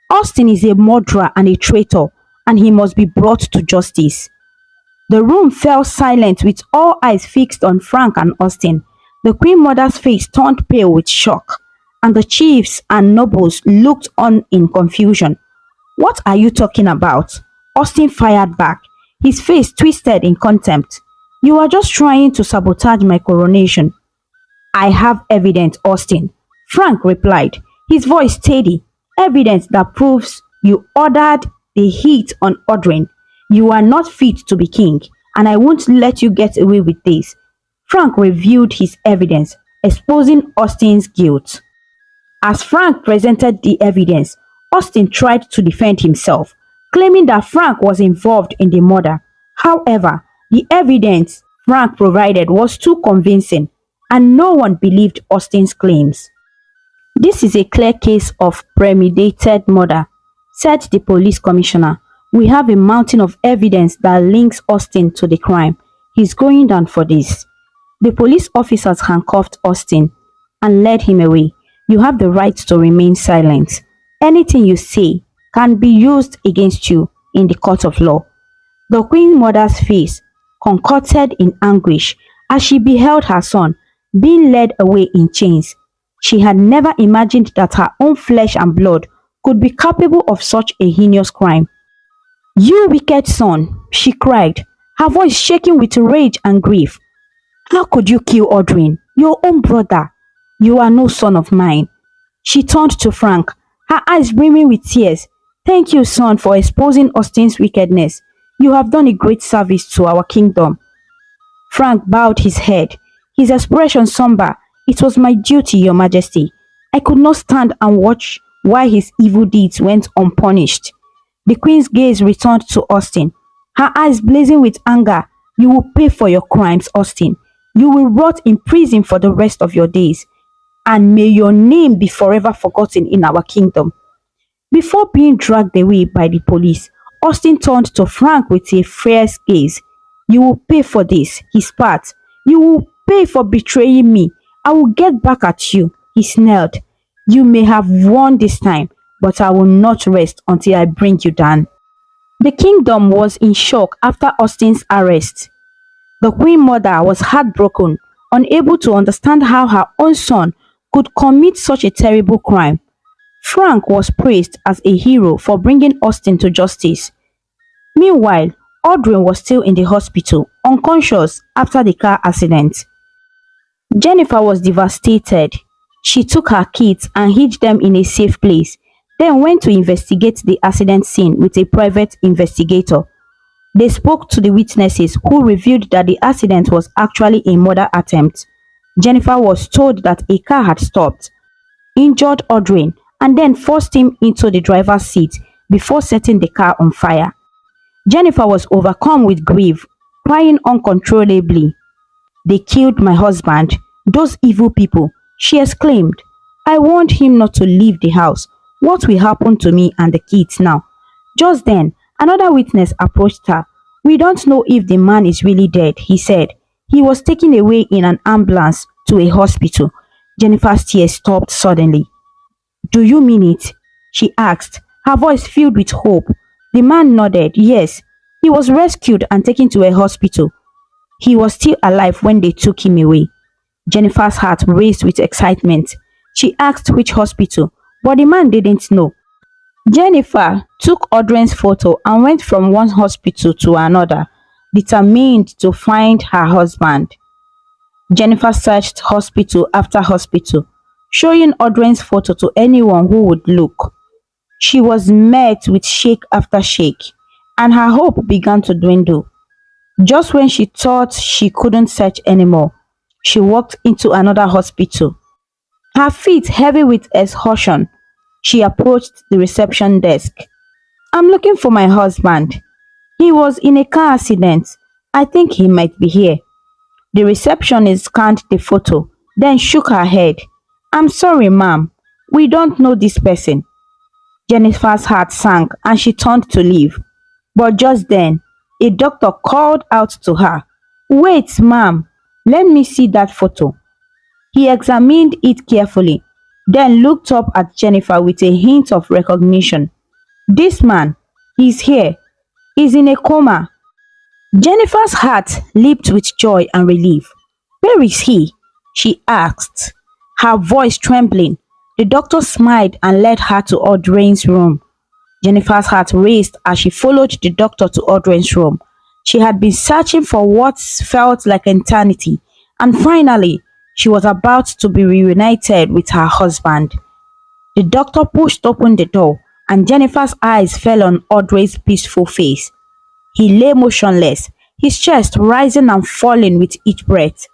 Austin is a murderer and a traitor, and he must be brought to justice. The room fell silent with all eyes fixed on Frank and Austin. The queen mother's face turned pale with shock, and the chiefs and nobles looked on in confusion. What are you talking about? Austin fired back, his face twisted in contempt. You are just trying to sabotage my coronation. I have evidence, Austin, Frank replied, his voice steady. Evidence that proves you ordered the hit on Audrey. You are not fit to be king, and I won't let you get away with this. Frank reviewed his evidence, exposing Austin's guilt. As Frank presented the evidence, Austin tried to defend himself, claiming that Frank was involved in the murder. However, the evidence Frank provided was too convincing, and no one believed Austin's claims. This is a clear case of premeditated murder, said the police commissioner. We have a mountain of evidence that links Austin to the crime. He's going down for this. The police officers handcuffed Austin and led him away. You have the right to remain silent. Anything you say can be used against you in the court of law. The queen mother's face contorted in anguish as she beheld her son being led away in chains. She had never imagined that her own flesh and blood could be capable of such a heinous crime. You wicked son, she cried, her voice shaking with rage and grief. How could you kill Audrey, your own brother? You are no son of mine. She turned to Frank, her eyes brimming with tears. Thank you, son, for exposing Austin's wickedness. You have done a great service to our kingdom. Frank bowed his head, his expression somber. It was my duty, Your Majesty. I could not stand and watch while his evil deeds went unpunished. The queen's gaze returned to Austin, her eyes blazing with anger. You will pay for your crimes, Austin. You will rot in prison for the rest of your days, and may your name be forever forgotten in our kingdom. Before being dragged away by the police, Austin turned to Frank with a fierce gaze. You will pay for this, he spat. You will pay for betraying me. I will get back at you, he snarled. You may have won this time, but I will not rest until I bring you down. The kingdom was in shock after Austin's arrest. The queen mother was heartbroken, unable to understand how her own son could commit such a terrible crime. Frank was praised as a hero for bringing Austin to justice. Meanwhile, Audrey was still in the hospital, unconscious after the car accident. Jennifer was devastated. She took her kids and hid them in a safe place, then went to investigate the accident scene with a private investigator. They spoke to the witnesses who revealed that the accident was actually a murder attempt. Jennifer was told that a car had stopped, injured Audrey, and then forced him into the driver's seat before setting the car on fire. Jennifer was overcome with grief, crying uncontrollably. They killed my husband, those evil people, she exclaimed. I warned him not to leave the house. What will happen to me and the kids now? Just then, another witness approached her. We don't know if the man is really dead, he said. He was taken away in an ambulance to a hospital. Jennifer's tears stopped suddenly. Do you mean it? She asked, her voice filled with hope. The man nodded. Yes, he was rescued and taken to a hospital. He was still alive when they took him away. Jennifer's heart raced with excitement. She asked which hospital, but the man didn't know. Jennifer took Audrey's photo and went from one hospital to another, determined to find her husband. Jennifer searched hospital after hospital, showing Audrey's photo to anyone who would look. She was met with shake after shake, and her hope began to dwindle. Just when she thought she couldn't search anymore, she walked into another hospital. Her feet heavy with exhaustion, she approached the reception desk. I'm looking for my husband. He was in a car accident. I think he might be here. The receptionist scanned the photo, then shook her head. I'm sorry, ma'am. We don't know this person. Jennifer's heart sank and she turned to leave. But just then, a doctor called out to her. Wait, ma'am. Let me see that photo. He examined it carefully, then looked up at Jennifer with a hint of recognition. This man, he's here. He's in a coma. Jennifer's heart leaped with joy and relief. Where is he? She asked, her voice trembling. The doctor smiled and led her to Audrey's room. Jennifer's heart raced as she followed the doctor to Audrey's room. She had been searching for what felt like eternity, and finally, she was about to be reunited with her husband. The doctor pushed open the door, and Jennifer's eyes fell on Audrey's peaceful face. He lay motionless, his chest rising and falling with each breath.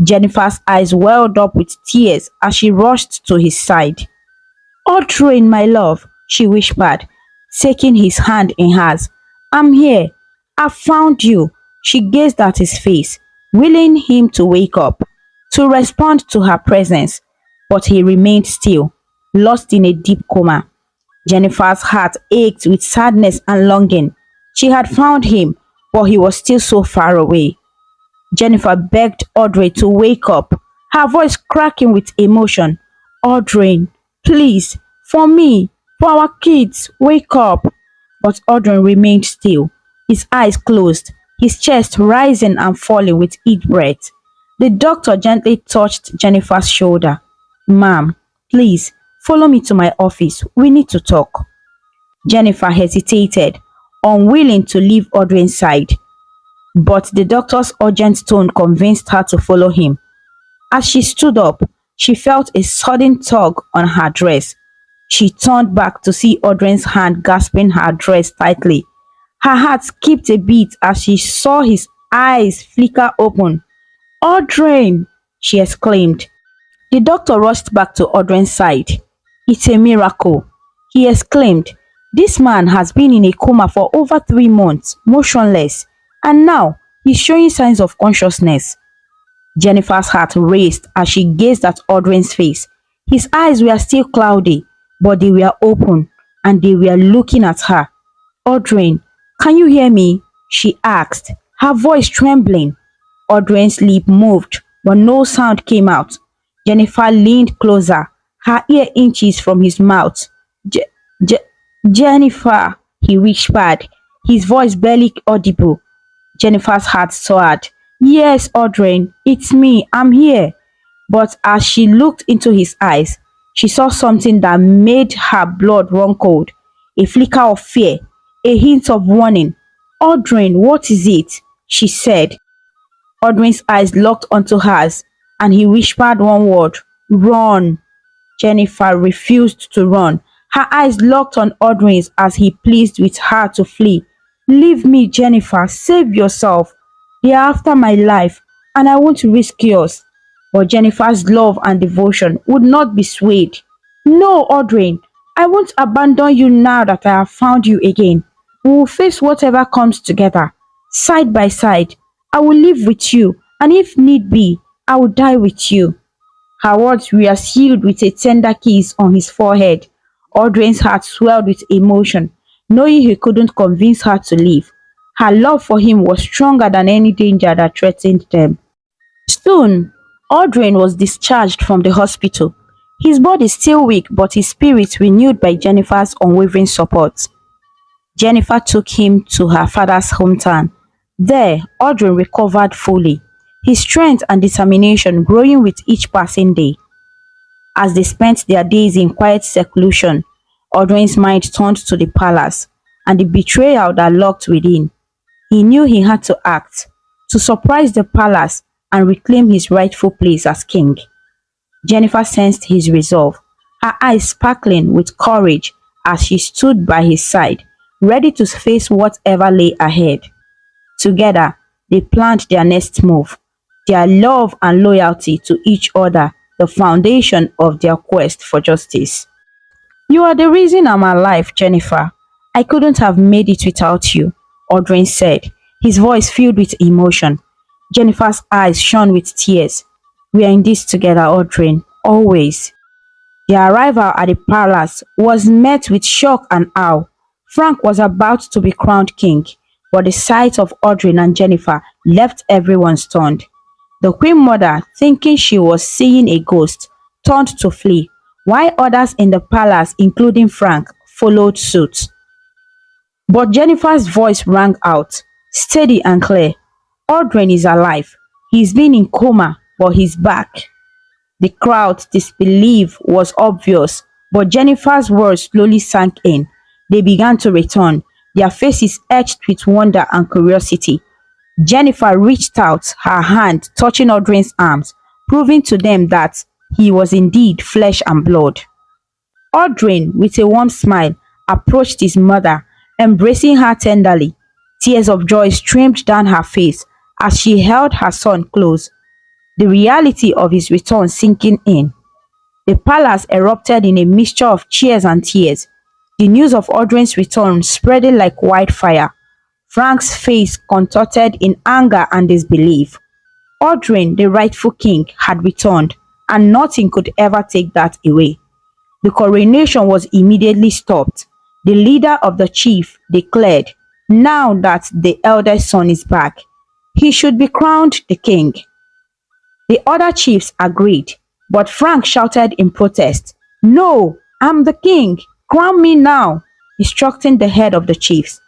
Jennifer's eyes welled up with tears as she rushed to his side. Audrey, my love, she whispered, taking his hand in hers. I'm here. I found you. She gazed at his face, willing him to wake up, to respond to her presence, but he remained still, lost in a deep coma. Jennifer's heart ached with sadness and longing. She had found him, but he was still so far away. Jennifer begged Audrey to wake up, her voice cracking with emotion. Audrey, please, for me, for our kids, wake up. But Audrey remained still, his eyes closed, his chest rising and falling with each breath. The doctor gently touched Jennifer's shoulder. Ma'am, please, follow me to my office. We need to talk. Jennifer hesitated, unwilling to leave Audrey's side. But the doctor's urgent tone convinced her to follow him. As she stood up, she felt a sudden tug on her dress. She turned back to see Audrine's hand grasping her dress tightly. Her heart skipped a beat as she saw his eyes flicker open. "Audrine!" she exclaimed. The doctor rushed back to Audrine's side. "It's a miracle," he exclaimed. "This man has been in a coma for over 3 months, motionless, and now he's showing signs of consciousness." Jennifer's heart raced as she gazed at Audrine's face. His eyes were still cloudy, but they were open, and they were looking at her. "Audrine, can you hear me?" she asked, her voice trembling. Audrine's lip moved, but no sound came out. Jennifer leaned closer, her ear inches from his mouth. "Je- Je- Jennifer," he whispered, his voice barely audible. Jennifer's heart soared. "Yes, Audrine, it's me, I'm here." But as she looked into his eyes, she saw something that made her blood run cold. A flicker of fear, a hint of warning. "Audrine, what is it?" she said. Audrine's eyes locked onto hers, and he whispered one word, "Run." Jennifer refused to run. Her eyes locked on Audrine's as he pleaded with her to flee. "Leave me, Jennifer. Save yourself. They are after my life, and I want to risk yours." But Jennifer's love and devotion would not be swayed. "No, Audrine, I won't abandon you now that I have found you again. We will face whatever comes together, side by side. I will live with you, and if need be, I will die with you." Her words were sealed with a tender kiss on his forehead. Audrine's heart swelled with emotion, knowing he couldn't convince her to leave. Her love for him was stronger than any danger that threatened them. Soon, Audrine was discharged from the hospital. His body still weak, but his spirit renewed by Jennifer's unwavering support. Jennifer took him to her father's hometown. There, Audrine recovered fully, his strength and determination growing with each passing day. As they spent their days in quiet seclusion, Audrine's mind turned to the palace and the betrayal that lurked within. He knew he had to act, to surprise the palace and reclaim his rightful place as king. Jennifer sensed his resolve, her eyes sparkling with courage as she stood by his side, ready to face whatever lay ahead. Together, they planned their next move, their love and loyalty to each other, the foundation of their quest for justice. "You are the reason I'm alive, Jennifer. I couldn't have made it without you," Audrine said, his voice filled with emotion. Jennifer's eyes shone with tears. "We are in this together, Audrine, always." Their arrival at the palace was met with shock and awe. Frank was about to be crowned king, but the sight of Audrine and Jennifer left everyone stunned. The queen mother, thinking she was seeing a ghost, turned to flee, while others in the palace, including Frank, followed suit. But Jennifer's voice rang out, steady and clear. "Audrine is alive. He's been in coma, but he's back." The crowd's disbelief was obvious, but Jennifer's words slowly sank in. They began to return, their faces etched with wonder and curiosity. Jennifer reached out her hand, touching Audrine's arms, proving to them that he was indeed flesh and blood. Audrine, with a warm smile, approached his mother, embracing her tenderly. Tears of joy streamed down her face as she held her son close, the reality of his return sinking in. The palace erupted in a mixture of cheers and tears, the news of Audrine's return spreading like wildfire. Frank's face contorted in anger and disbelief. Audrine, the rightful king, had returned, and nothing could ever take that away. The coronation was immediately stopped. The leader of the chief declared, now that the eldest son is back, he should be crowned the king. The other chiefs agreed, but Frank shouted in protest, "No, I'm the king, crown me now," instructing the head of the chiefs.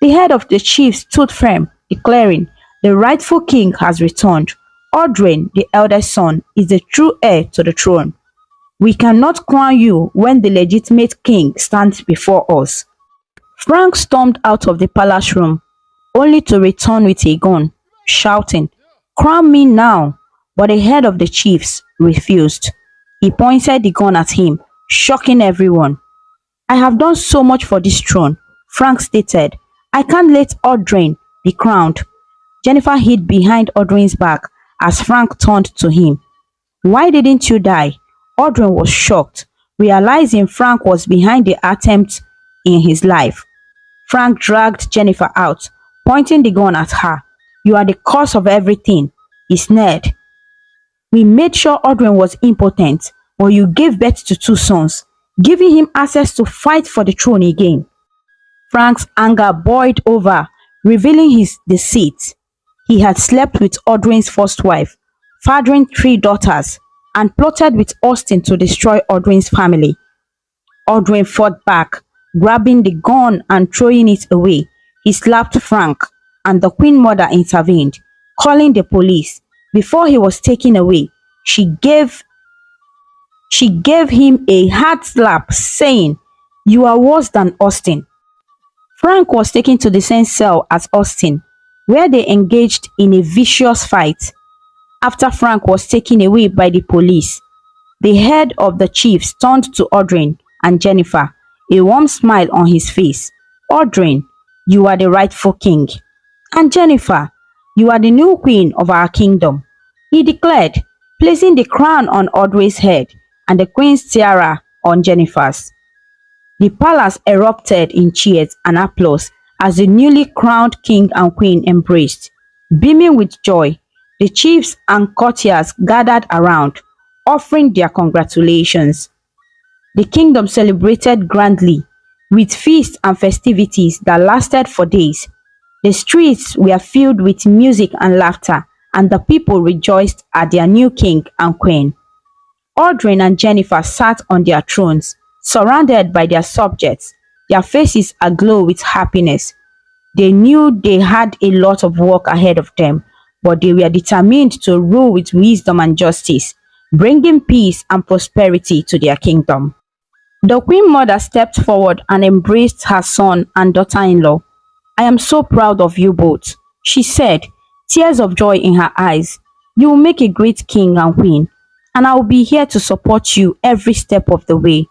The head of the chiefs stood firm, declaring, "The rightful king has returned. Audrine, the eldest son, is the true heir to the throne. We cannot crown you when the legitimate king stands before us." Frank stormed out of the palace room, only to return with a gun, shouting, "Crown me now!" But the head of the chiefs refused. He pointed the gun at him, shocking everyone. I have done so much for this throne, Frank stated. I can't let Audrey be crowned. Jennifer hid behind Audrey's back as Frank turned to him. Why didn't you die? Audrey was shocked, realizing Frank was behind the attempt in his life. Frank dragged Jennifer out, pointing the gun at her. You are the cause of everything, he sneered. We made sure Audrey was impotent, but you gave birth to two sons, giving him access to fight for the throne again. Frank's anger boiled over, revealing his deceit. He had slept with Audrey's first wife, fathering three daughters, and plotted with Austin to destroy Audrey's family. Audrey fought back, grabbing the gun and throwing it away. He slapped Frank, and the Queen Mother intervened, calling the police. Before he was taken away, she gave him a hard slap, saying, "You are worse than Austin." Frank was taken to the same cell as Austin, where they engaged in a vicious fight. After Frank was taken away by the police, the head of the chiefs turned to Audrey and Jennifer, a warm smile on his face. Audrey, you are the rightful king. And Jennifer, you are the new queen of our kingdom, he declared, placing the crown on Audrey's head and the queen's tiara on Jennifer's. The palace erupted in cheers and applause as the newly crowned king and queen embraced. Beaming with joy, the chiefs and courtiers gathered around, offering their congratulations. The kingdom celebrated grandly, with feasts and festivities that lasted for days. The streets were filled with music and laughter, and the people rejoiced at their new king and queen. Audrey and Jennifer sat on their thrones, surrounded by their subjects, their faces aglow with happiness. They knew they had a lot of work ahead of them, but they were determined to rule with wisdom and justice, bringing peace and prosperity to their kingdom. The Queen Mother stepped forward and embraced her son and daughter-in-law. I am so proud of you both, she said, tears of joy in her eyes. You will make a great king and queen, and I will be here to support you every step of the way.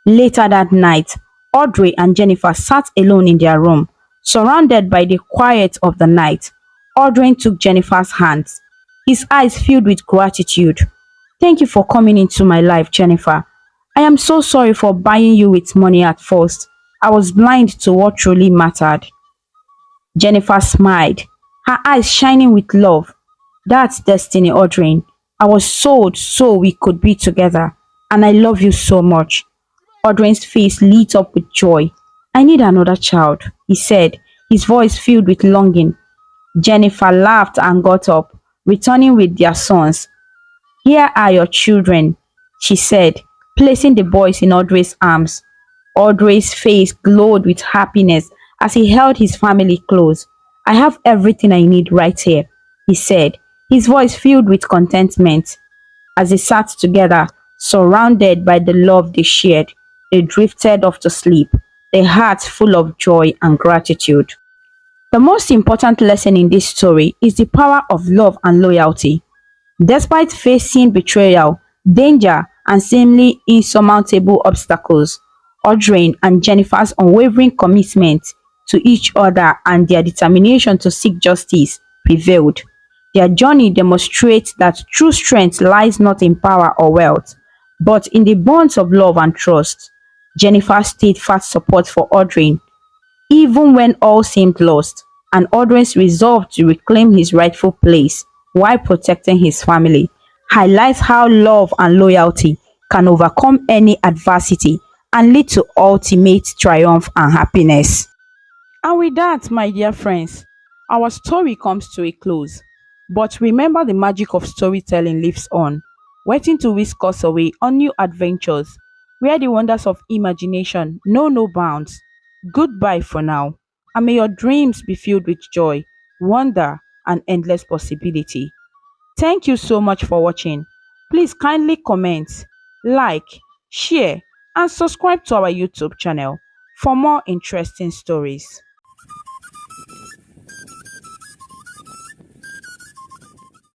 Later that night, Audrey and Jennifer sat alone in their room, surrounded by the quiet of the night. Audrey took Jennifer's hands, his eyes filled with gratitude. Thank you for coming into my life, Jennifer. I am so sorry for buying you with money at first. I was blind to what truly mattered. Jennifer smiled, her eyes shining with love. That's destiny, Audrey. I was sold so we could be together, and I love you so much. Audrey's face lit up with joy. I need another child, he said, his voice filled with longing. Jennifer laughed and got up, returning with their sons. Here are your children, she said, placing the boys in Audrey's arms. Audrey's face glowed with happiness as he held his family close. I have everything I need right here, he said, his voice filled with contentment. As they sat together, surrounded by the love they shared, they drifted off to sleep, their hearts full of joy and gratitude. The most important lesson in this story is the power of love and loyalty. Despite facing betrayal, danger, and seemingly insurmountable obstacles, Audrey and Jennifer's unwavering commitment to each other and their determination to seek justice prevailed. Their journey demonstrates that true strength lies not in power or wealth, but in the bonds of love and trust. Jennifer's steadfast support for Audrey, even when all seemed lost, and Audrey's resolve to reclaim his rightful place while protecting his family, highlights how love and loyalty can overcome any adversity and lead to ultimate triumph and happiness. And with that, my dear friends, our story comes to a close. But remember, the magic of storytelling lives on, waiting to whisk us away on new adventures, where the wonders of imagination know no bounds. Goodbye for now, and may your dreams be filled with joy, wonder, and endless possibility. Thank you so much for watching. Please kindly comment, like, share, and subscribe to our YouTube channel for more interesting stories.